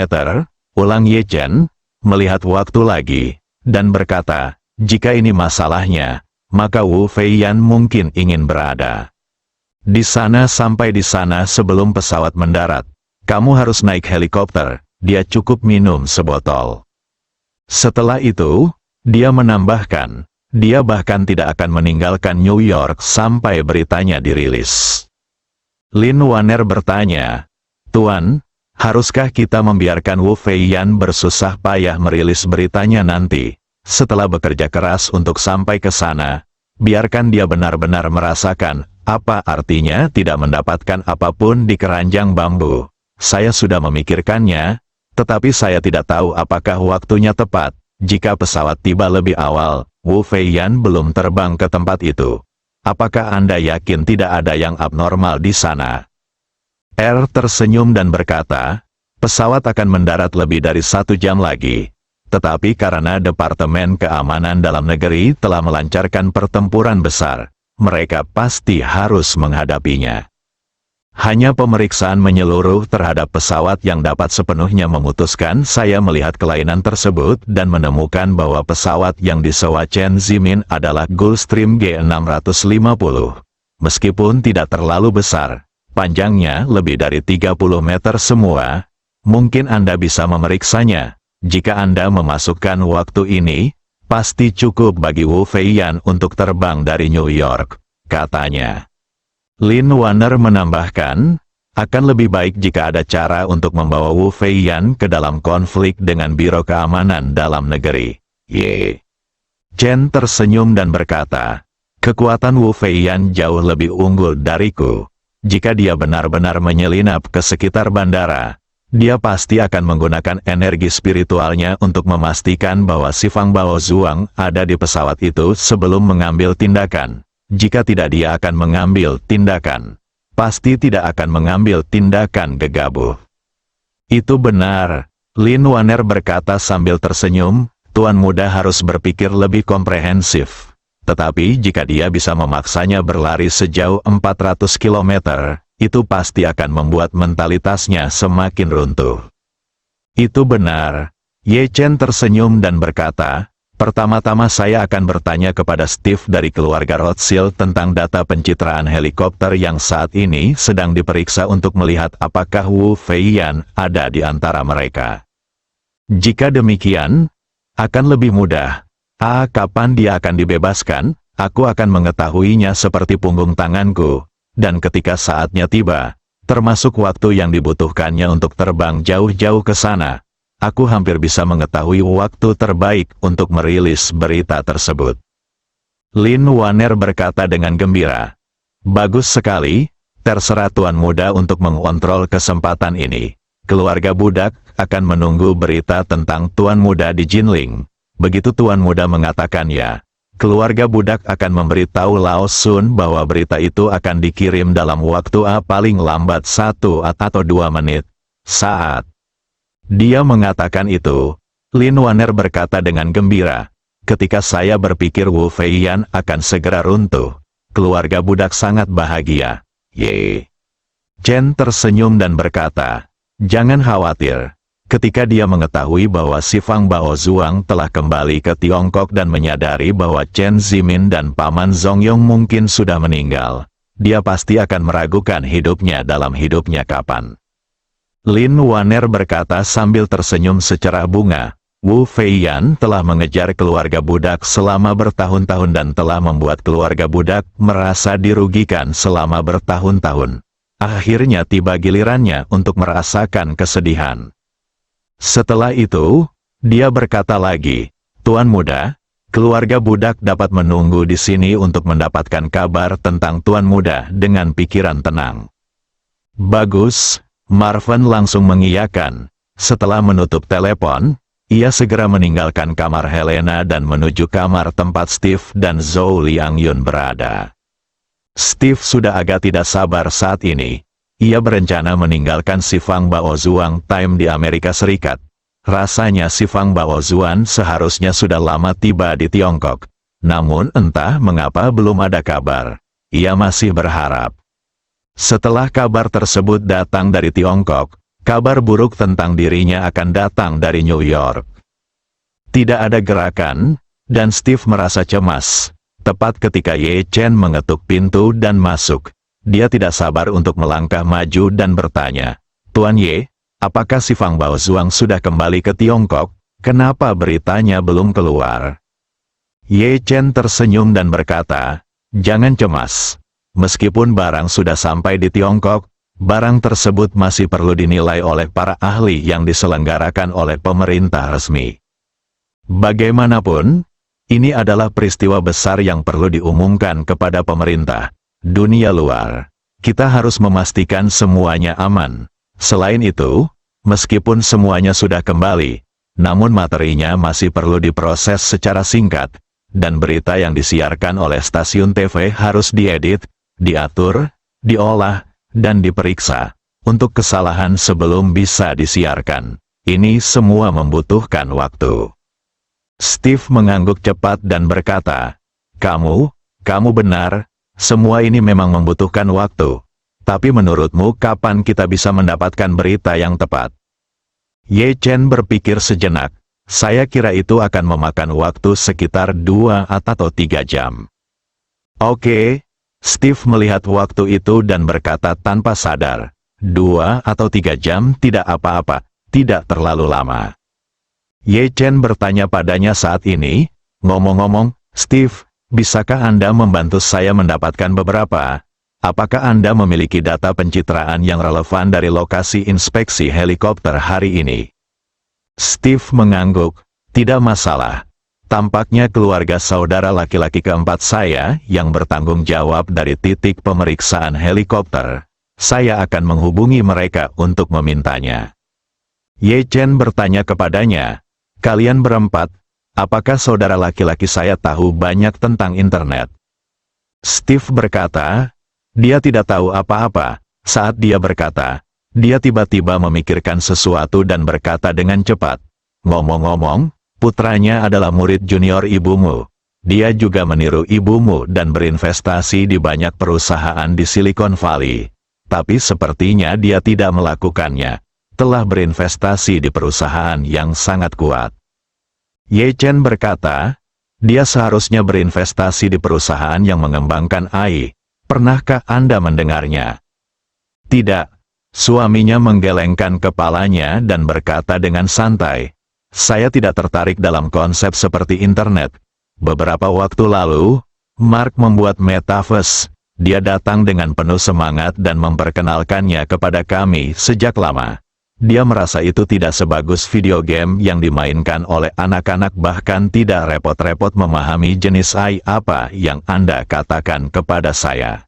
ulang Ye Chen, melihat waktu lagi, dan berkata, jika ini masalahnya, maka Wu Feiyan mungkin ingin berada di sana sampai di sana sebelum pesawat mendarat. Kamu harus naik helikopter, dia cukup minum sebotol. Setelah itu, dia menambahkan, dia bahkan tidak akan meninggalkan New York sampai beritanya dirilis. Lin Warner bertanya, Tuan, haruskah kita membiarkan Wu Feiyan bersusah payah merilis beritanya nanti? Setelah bekerja keras untuk sampai ke sana, biarkan dia benar-benar merasakan apa artinya tidak mendapatkan apapun di keranjang bambu. Saya sudah memikirkannya, tetapi saya tidak tahu apakah waktunya tepat. Jika pesawat tiba lebih awal, Wu Feiyan belum terbang ke tempat itu. Apakah Anda yakin tidak ada yang abnormal di sana? R tersenyum dan berkata, pesawat akan mendarat lebih dari 1 jam lagi. Tetapi karena Departemen Keamanan Dalam Negeri telah melancarkan pertempuran besar, mereka pasti harus menghadapinya. Hanya pemeriksaan menyeluruh terhadap pesawat yang dapat sepenuhnya memutuskan. Saya melihat kelainan tersebut dan menemukan bahwa pesawat yang disewa Chen Zimin adalah Gulfstream G650. Meskipun tidak terlalu besar, panjangnya lebih dari 30 meter semua, mungkin Anda bisa memeriksanya. Jika Anda memasukkan waktu ini, pasti cukup bagi Wu Feiyan untuk terbang dari New York, katanya. Lin Warner menambahkan, Akan lebih baik jika ada cara untuk membawa Wu Feiyan ke dalam konflik dengan Biro Keamanan Dalam Negeri. Ye. Chen tersenyum dan berkata, kekuatan Wu Feiyan jauh lebih unggul dariku. Jika dia benar-benar menyelinap ke sekitar bandara, dia pasti akan menggunakan energi spiritualnya untuk memastikan bahwa si Fang Baozuang ada di pesawat itu sebelum mengambil tindakan. Jika tidak, dia akan mengambil tindakan. Pasti tidak akan mengambil tindakan gegabah. Itu benar, Lin Waner berkata sambil tersenyum, Tuan Muda harus berpikir lebih komprehensif. Tetapi jika dia bisa memaksanya berlari sejauh 400 km, itu pasti akan membuat mentalitasnya semakin runtuh. Itu benar, Ye Chen tersenyum dan berkata, pertama-tama saya akan bertanya kepada Steve dari keluarga Rothschild tentang data pencitraan helikopter yang saat ini sedang diperiksa untuk melihat apakah Wu Feiyan ada di antara mereka. Jika demikian, akan lebih mudah. Kapan dia akan dibebaskan? Aku akan mengetahuinya seperti punggung tanganku. Dan ketika saatnya tiba, termasuk waktu yang dibutuhkannya untuk terbang jauh-jauh ke sana, aku hampir bisa mengetahui waktu terbaik untuk merilis berita tersebut. Lin Waner berkata dengan gembira. Bagus sekali, terserah Tuan Muda untuk mengontrol kesempatan ini. Keluarga budak akan menunggu berita tentang Tuan Muda di Jinling. Begitu Tuan Muda mengatakan ya, keluarga budak akan memberitahu Lao Sun bahwa berita itu akan dikirim dalam waktu paling lambat 1 atau 2 menit. Saat dia mengatakan itu, Lin Waner berkata dengan gembira, ketika saya berpikir Wu Feiyan akan segera runtuh, keluarga budak sangat bahagia. Ye. Chen tersenyum dan berkata, jangan khawatir. Ketika dia mengetahui bahwa si Fang Baozuang telah kembali ke Tiongkok dan menyadari bahwa Chen Zimin dan Paman Zongyong mungkin sudah meninggal, dia pasti akan meragukan hidupnya dalam hidupnya kapan. Lin Waner berkata sambil tersenyum secerah bunga, Wu Feiyan telah mengejar keluarga budak selama bertahun-tahun dan telah membuat keluarga budak merasa dirugikan selama bertahun-tahun. Akhirnya tiba gilirannya untuk merasakan kesedihan. Setelah itu, dia berkata lagi, Tuan Muda, keluarga budak dapat menunggu di sini untuk mendapatkan kabar tentang Tuan Muda dengan pikiran tenang. Bagus, Marvin langsung mengiyakan. Setelah menutup telepon, ia segera meninggalkan kamar Helena dan menuju kamar tempat Steve dan Zhou Liangyun berada. Steve sudah agak tidak sabar saat ini. Ia berencana meninggalkan si Fang Baozuang Time di Amerika Serikat. Rasanya si Fang Baozuan seharusnya sudah lama tiba di Tiongkok. Namun entah mengapa belum ada kabar. Ia masih berharap. Setelah kabar tersebut datang dari Tiongkok, kabar buruk tentang dirinya akan datang dari New York. Tidak ada gerakan, dan Steve merasa cemas. Tepat ketika Ye Chen mengetuk pintu dan masuk. Dia tidak sabar untuk melangkah maju dan bertanya, Tuan Ye, apakah si Fang Baozuang sudah kembali ke Tiongkok? Kenapa beritanya belum keluar? Ye Chen tersenyum dan berkata, jangan cemas. Meskipun barang sudah sampai di Tiongkok, barang tersebut masih perlu dinilai oleh para ahli yang diselenggarakan oleh pemerintah resmi. Bagaimanapun, ini adalah peristiwa besar yang perlu diumumkan kepada pemerintah dunia luar. Kita harus memastikan semuanya aman. Selain itu, meskipun semuanya sudah kembali, namun materinya masih perlu diproses secara singkat, dan berita yang disiarkan oleh stasiun TV harus diedit, diatur, diolah, dan diperiksa, untuk kesalahan sebelum bisa disiarkan. Ini semua membutuhkan waktu. Steve mengangguk cepat dan berkata, kamu benar. Semua ini memang membutuhkan waktu. Tapi menurutmu kapan kita bisa mendapatkan berita yang tepat? Ye Chen berpikir sejenak. Saya kira itu akan memakan waktu sekitar 2 atau 3 jam. Oke. Steve melihat waktu itu dan berkata tanpa sadar. 2 atau 3 jam tidak apa-apa, tidak terlalu lama. Ye Chen bertanya padanya saat ini, ngomong-ngomong, Steve, bisakah Anda membantu saya mendapatkan beberapa Apakah Anda memiliki data pencitraan yang relevan dari lokasi inspeksi helikopter hari ini? Steve mengangguk, tidak masalah. Tampaknya keluarga saudara laki-laki keempat saya yang bertanggung jawab dari titik pemeriksaan helikopter. Saya akan menghubungi mereka untuk memintanya. Ye Chen bertanya kepadanya, kalian berempat, apakah saudara laki-laki saya tahu banyak tentang internet? Steve berkata, dia tidak tahu apa-apa. Saat dia berkata, dia tiba-tiba memikirkan sesuatu dan berkata dengan cepat, ngomong-ngomong, putranya adalah murid junior ibumu. Dia juga meniru ibumu dan berinvestasi di banyak perusahaan di Silicon Valley. Tapi sepertinya dia tidak melakukannya. Telah berinvestasi di perusahaan yang sangat kuat. Ye Chen berkata, dia seharusnya berinvestasi di perusahaan yang mengembangkan AI. Pernahkah Anda mendengarnya? Tidak. Suaminya menggelengkan kepalanya dan berkata dengan santai, saya tidak tertarik dalam konsep seperti internet. Beberapa waktu lalu, Mark membuat Metaverse. Dia datang dengan penuh semangat dan memperkenalkannya kepada kami sejak lama. Dia merasa itu tidak sebagus video game yang dimainkan oleh anak-anak, bahkan tidak repot-repot memahami jenis AI apa yang Anda katakan kepada saya.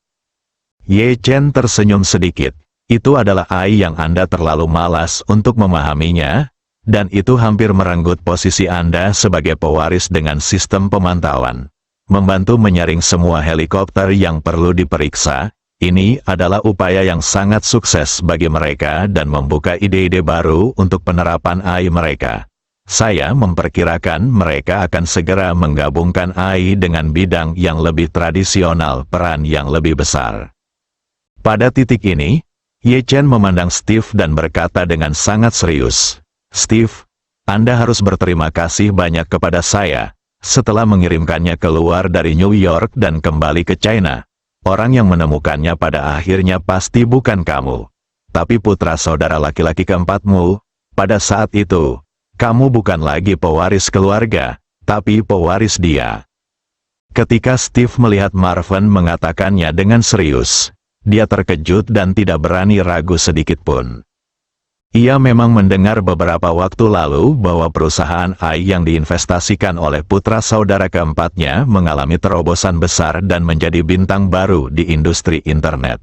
Ye Chen tersenyum sedikit. Itu adalah AI yang Anda terlalu malas untuk memahaminya, dan itu hampir merenggut posisi Anda sebagai pewaris dengan sistem pemantauan. Membantu menyaring semua helikopter yang perlu diperiksa, ini adalah upaya yang sangat sukses bagi mereka dan membuka ide-ide baru untuk penerapan AI mereka. Saya memperkirakan mereka akan segera menggabungkan AI dengan bidang yang lebih tradisional, peran yang lebih besar. Pada titik ini, Ye Chen memandang Steve dan berkata dengan sangat serius, Steve, Anda harus berterima kasih banyak kepada saya. Setelah mengirimkannya keluar dari New York dan kembali ke China, orang yang menemukannya pada akhirnya pasti bukan kamu, tapi putra saudara laki-laki keempatmu. Pada saat itu, kamu bukan lagi pewaris keluarga, tapi pewaris dia. Ketika Steve melihat Marvin mengatakannya dengan serius, dia terkejut dan tidak berani ragu sedikit pun. Ia memang mendengar beberapa waktu lalu bahwa perusahaan AI yang diinvestasikan oleh putra saudara keempatnya mengalami terobosan besar dan menjadi bintang baru di industri internet.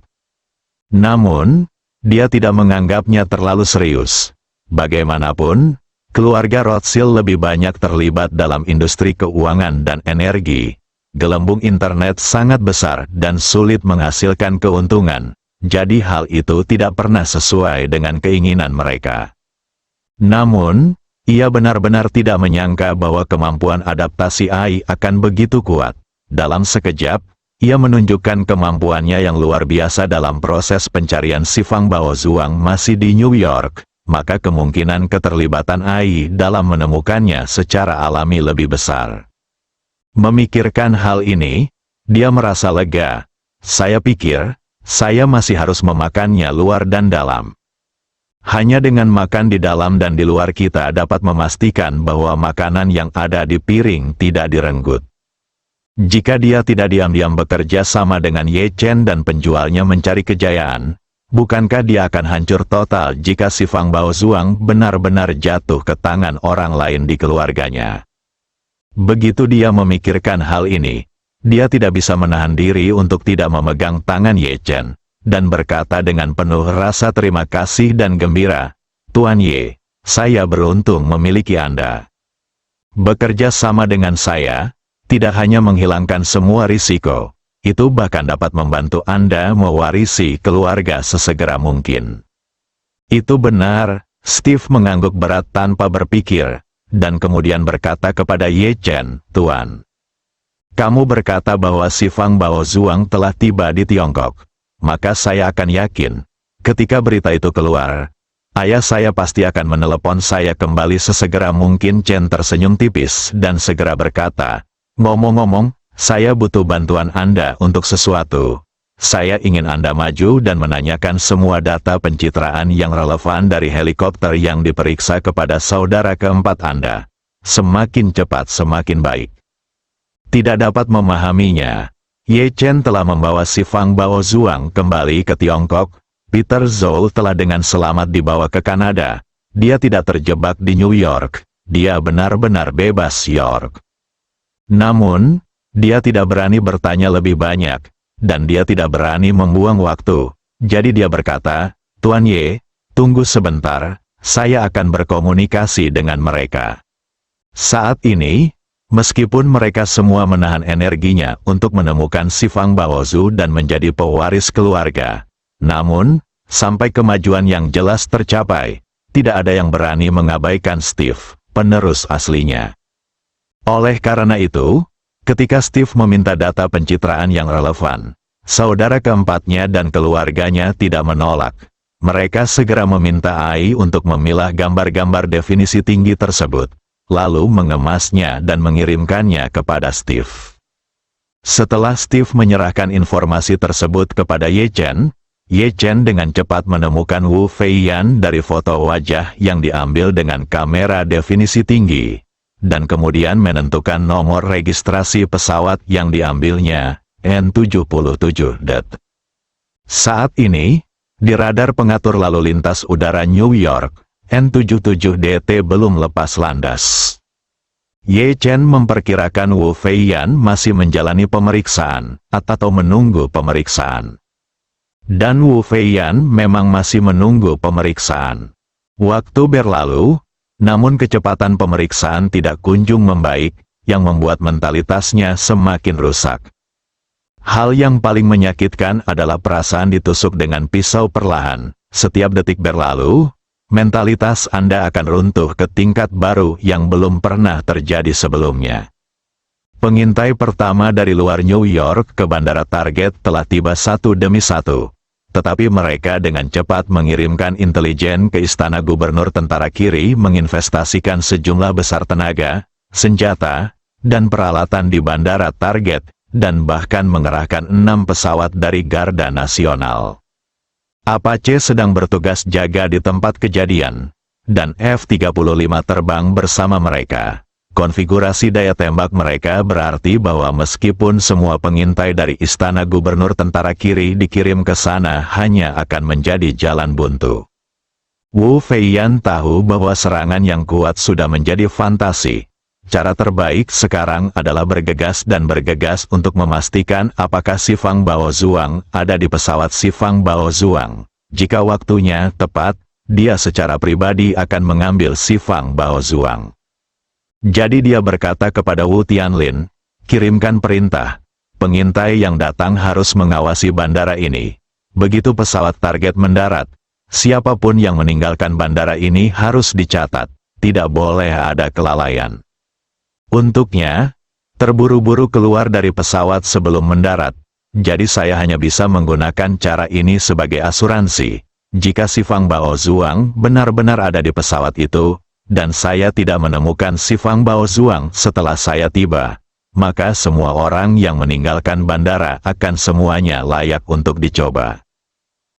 Namun, dia tidak menganggapnya terlalu serius. Bagaimanapun, keluarga Rothschild lebih banyak terlibat dalam industri keuangan dan energi. Gelembung internet sangat besar dan sulit menghasilkan keuntungan. Jadi hal itu tidak pernah sesuai dengan keinginan mereka. Namun, ia benar-benar tidak menyangka bahwa kemampuan adaptasi AI akan begitu kuat. Dalam sekejap, ia menunjukkan kemampuannya yang luar biasa dalam proses pencarian si Fang Baozuang masih di New York, maka kemungkinan keterlibatan AI dalam menemukannya secara alami lebih besar. Memikirkan hal ini, dia merasa lega. Saya pikir, saya masih harus memakannya luar dan dalam. Hanya dengan makan di dalam dan di luar kita dapat memastikan bahwa makanan yang ada di piring tidak direnggut. Jika dia tidak diam-diam bekerja sama dengan Ye Chen dan penjualnya mencari kejayaan, bukankah dia akan hancur total jika si Fang Baozuang benar-benar jatuh ke tangan orang lain di keluarganya? Begitu dia memikirkan hal ini, dia tidak bisa menahan diri untuk tidak memegang tangan Ye Chen, dan berkata dengan penuh rasa terima kasih dan gembira, Tuan Ye, saya beruntung memiliki Anda. Bekerja sama dengan saya, tidak hanya menghilangkan semua risiko, itu bahkan dapat membantu Anda mewarisi keluarga sesegera mungkin. Itu benar, Steve mengangguk berat tanpa berpikir, dan kemudian berkata kepada Ye Chen, Tuan. Kamu berkata bahwa si Fang Baozuang telah tiba di Tiongkok. Maka saya akan yakin, ketika berita itu keluar, ayah saya pasti akan menelepon saya kembali sesegera mungkin. Chen tersenyum tipis dan segera berkata, ngomong-ngomong, saya butuh bantuan Anda untuk sesuatu. Saya ingin Anda maju dan menanyakan semua data pencitraan yang relevan dari helikopter yang diperiksa kepada saudara keempat Anda. Semakin cepat semakin baik. Tidak dapat memahaminya. Ye Chen telah membawa si Fang Baozuang kembali ke Tiongkok. Peter Zhou telah dengan selamat dibawa ke Kanada. Dia tidak terjebak di New York. Dia benar-benar bebas York. Namun, dia tidak berani bertanya lebih banyak, dan dia tidak berani membuang waktu. Jadi dia berkata, "Tuan Ye, tunggu sebentar, saya akan berkomunikasi dengan mereka." Saat ini, meskipun mereka semua menahan energinya untuk menemukan si Fang Baozu dan menjadi pewaris keluarga, namun, sampai kemajuan yang jelas tercapai, tidak ada yang berani mengabaikan Steve, penerus aslinya. Oleh karena itu, ketika Steve meminta data pencitraan yang relevan, saudara keempatnya dan keluarganya tidak menolak. Mereka segera meminta AI untuk memilah gambar-gambar definisi tinggi tersebut, lalu mengemasnya dan mengirimkannya kepada Steve. Setelah Steve menyerahkan informasi tersebut kepada Ye Chen dengan cepat menemukan Wu Feiyan dari foto wajah yang diambil dengan kamera definisi tinggi, dan kemudian menentukan nomor registrasi pesawat yang diambilnya, N77. Saat ini, di radar pengatur lalu lintas udara New York, N77DT belum lepas landas. Ye Chen memperkirakan Wu Feiyan masih menjalani pemeriksaan, atau menunggu pemeriksaan. Dan Wu Feiyan memang masih menunggu pemeriksaan. Waktu berlalu, namun kecepatan pemeriksaan tidak kunjung membaik, yang membuat mentalitasnya semakin rusak. Hal yang paling menyakitkan adalah perasaan ditusuk dengan pisau perlahan. Setiap detik berlalu, mentalitas Anda akan runtuh ke tingkat baru yang belum pernah terjadi sebelumnya. Pengintai pertama dari luar New York ke bandara target telah tiba satu demi satu. Tetapi mereka dengan cepat mengirimkan intelijen ke istana gubernur tentara kiri menginvestasikan sejumlah besar tenaga, senjata, dan peralatan di bandara target, dan bahkan mengerahkan 6 pesawat dari Garda Nasional. Apache sedang bertugas jaga di tempat kejadian, dan F-35 terbang bersama mereka. Konfigurasi daya tembak mereka berarti bahwa meskipun semua pengintai dari istana gubernur tentara kiri dikirim ke sana hanya akan menjadi jalan buntu. Wu Feiyan tahu bahwa serangan yang kuat sudah menjadi fantasi. Cara terbaik sekarang adalah bergegas dan bergegas untuk memastikan apakah si Fang Baozuang ada di pesawat si Fang Baozuang. Jika waktunya tepat, dia secara pribadi akan mengambil si Fang Baozuang. Jadi dia berkata kepada Wu Tianlin, "Kirimkan perintah. Pengintai yang datang harus mengawasi bandara ini. Begitu pesawat target mendarat, siapapun yang meninggalkan bandara ini harus dicatat. Tidak boleh ada kelalaian." Untuknya, terburu-buru keluar dari pesawat sebelum mendarat. Jadi saya hanya bisa menggunakan cara ini sebagai asuransi. Jika si Fang Baozuang benar-benar ada di pesawat itu, dan saya tidak menemukan si Fang Baozuang setelah saya tiba, maka semua orang yang meninggalkan bandara akan semuanya layak untuk dicoba.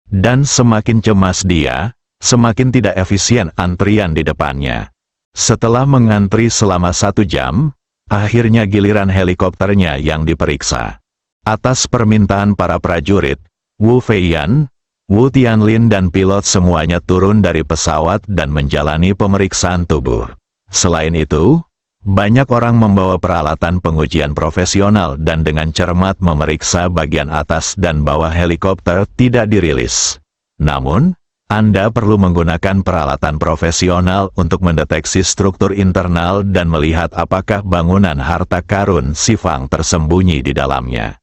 Dan semakin cemas dia, semakin tidak efisien antrian di depannya. Setelah mengantri selama 1 jam, akhirnya giliran helikopternya yang diperiksa. Atas permintaan para prajurit, Wu Feiyan, Wu Tianlin dan pilot semuanya turun dari pesawat dan menjalani pemeriksaan tubuh. Selain itu, banyak orang membawa peralatan pengujian profesional dan dengan cermat memeriksa bagian atas dan bawah helikopter tidak dirilis. Namun, Anda perlu menggunakan peralatan profesional untuk mendeteksi struktur internal dan melihat apakah bangunan harta karun si Fang tersembunyi di dalamnya.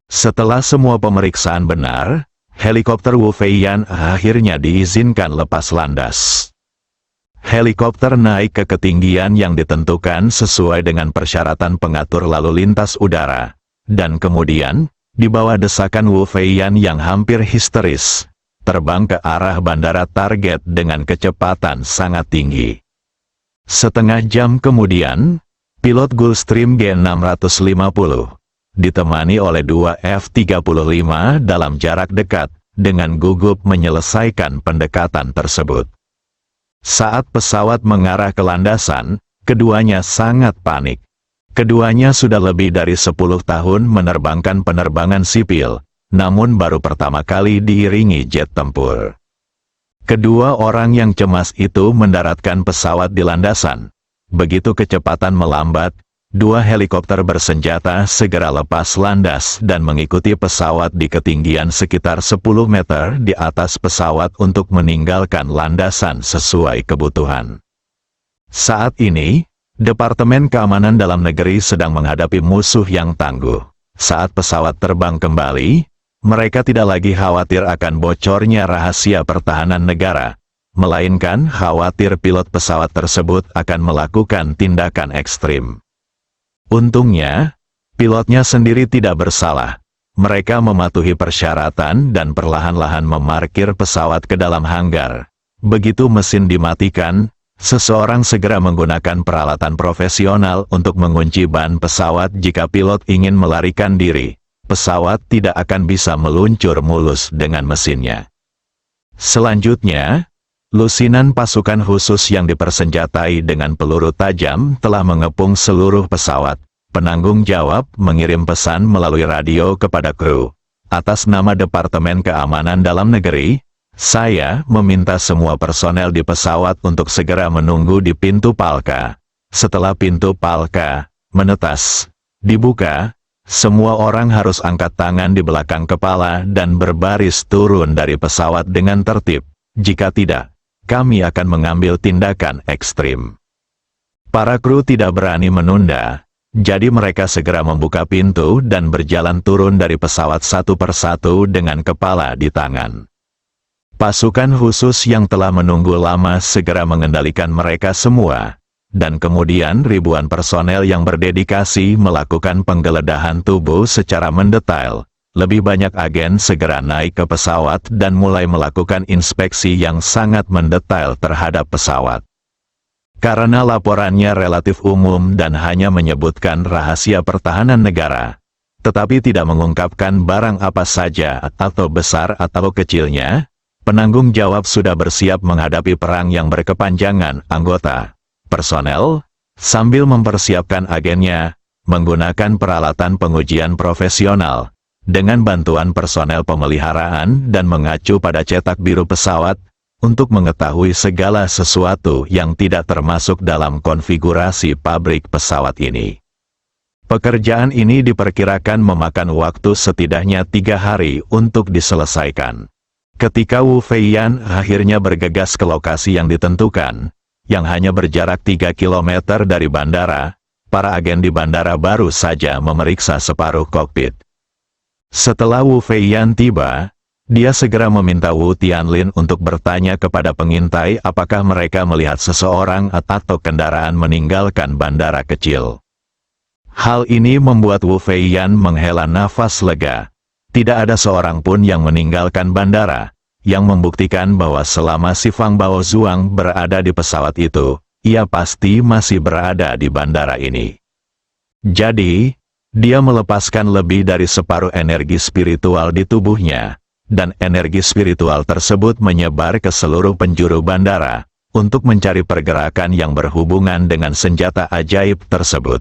Setelah semua pemeriksaan benar, helikopter Wu Feiyan akhirnya diizinkan lepas landas. Helikopter naik ke ketinggian yang ditentukan sesuai dengan persyaratan pengatur lalu lintas udara, dan kemudian, di bawah desakan Wu Feiyan yang hampir histeris, terbang ke arah bandara target dengan kecepatan sangat tinggi. Setengah jam kemudian, pilot Gulfstream G650, ditemani oleh 2 F-35 dalam jarak dekat, dengan gugup menyelesaikan pendekatan tersebut. Saat pesawat mengarah ke landasan, keduanya sangat panik. Keduanya sudah lebih dari 10 tahun menerbangkan penerbangan sipil, namun baru pertama kali diiringi jet tempur. Kedua orang yang cemas itu mendaratkan pesawat di landasan. Begitu kecepatan melambat, dua helikopter bersenjata segera lepas landas dan mengikuti pesawat di ketinggian sekitar 10 meter di atas pesawat untuk meninggalkan landasan sesuai kebutuhan. Saat ini, Departemen Keamanan Dalam Negeri sedang menghadapi musuh yang tangguh. Saat pesawat terbang kembali, mereka tidak lagi khawatir akan bocornya rahasia pertahanan negara, melainkan khawatir pilot pesawat tersebut akan melakukan tindakan ekstrim. Untungnya, pilotnya sendiri tidak bersalah. Mereka mematuhi persyaratan dan perlahan-lahan memarkir pesawat ke dalam hanggar. Begitu mesin dimatikan, seseorang segera menggunakan peralatan profesional untuk mengunci ban pesawat jika pilot ingin melarikan diri. Pesawat tidak akan bisa meluncur mulus dengan mesinnya. Selanjutnya, lusinan pasukan khusus yang dipersenjatai dengan peluru tajam telah mengepung seluruh pesawat. Penanggung jawab mengirim pesan melalui radio kepada kru. Atas nama Departemen Keamanan Dalam Negeri, saya meminta semua personel di pesawat untuk segera menunggu di pintu Palka. Setelah pintu Palka menetas, dibuka, semua orang harus angkat tangan di belakang kepala dan berbaris turun dari pesawat dengan tertib. Jika tidak, kami akan mengambil tindakan ekstrim. Para kru tidak berani menunda, jadi mereka segera membuka pintu dan berjalan turun dari pesawat satu persatu dengan kepala di tangan. Pasukan khusus yang telah menunggu lama segera mengendalikan mereka semua. Dan kemudian ribuan personel yang berdedikasi melakukan penggeledahan tubuh secara mendetail. Lebih banyak agen segera naik ke pesawat dan mulai melakukan inspeksi yang sangat mendetail terhadap pesawat. Karena laporannya relatif umum dan hanya menyebutkan rahasia pertahanan negara, tetapi tidak mengungkapkan barang apa saja atau besar atau kecilnya, penanggung jawab sudah bersiap menghadapi perang yang berkepanjangan. Anggota personel, sambil mempersiapkan agennya, menggunakan peralatan pengujian profesional, dengan bantuan personel pemeliharaan dan mengacu pada cetak biru pesawat, untuk mengetahui segala sesuatu yang tidak termasuk dalam konfigurasi pabrik pesawat ini. Pekerjaan ini diperkirakan memakan waktu setidaknya 3 hari untuk diselesaikan. Ketika Wu Feiyan akhirnya bergegas ke lokasi yang ditentukan, yang hanya berjarak 3 km dari bandara, para agen di bandara baru saja memeriksa separuh kokpit. Setelah Wu Feiyan tiba, dia segera meminta Wu Tianlin untuk bertanya kepada pengintai apakah mereka melihat seseorang atau kendaraan meninggalkan bandara kecil. Hal ini membuat Wu Feiyan menghela nafas lega. Tidak ada seorang pun yang meninggalkan bandara, yang membuktikan bahwa selama si Fang Baozuang berada di pesawat itu, ia pasti masih berada di bandara ini. Jadi, dia melepaskan lebih dari separuh energi spiritual di tubuhnya, dan energi spiritual tersebut menyebar ke seluruh penjuru bandara, untuk mencari pergerakan yang berhubungan dengan senjata ajaib tersebut.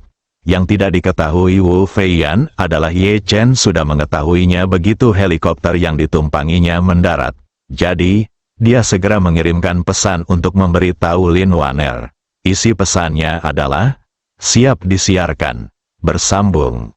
Yang tidak diketahui Wu Feiyan adalah Ye Chen sudah mengetahuinya begitu helikopter yang ditumpanginya mendarat. Jadi, dia segera mengirimkan pesan untuk memberitahu Lin Waner. Isi pesannya adalah, siap disiarkan. Bersambung.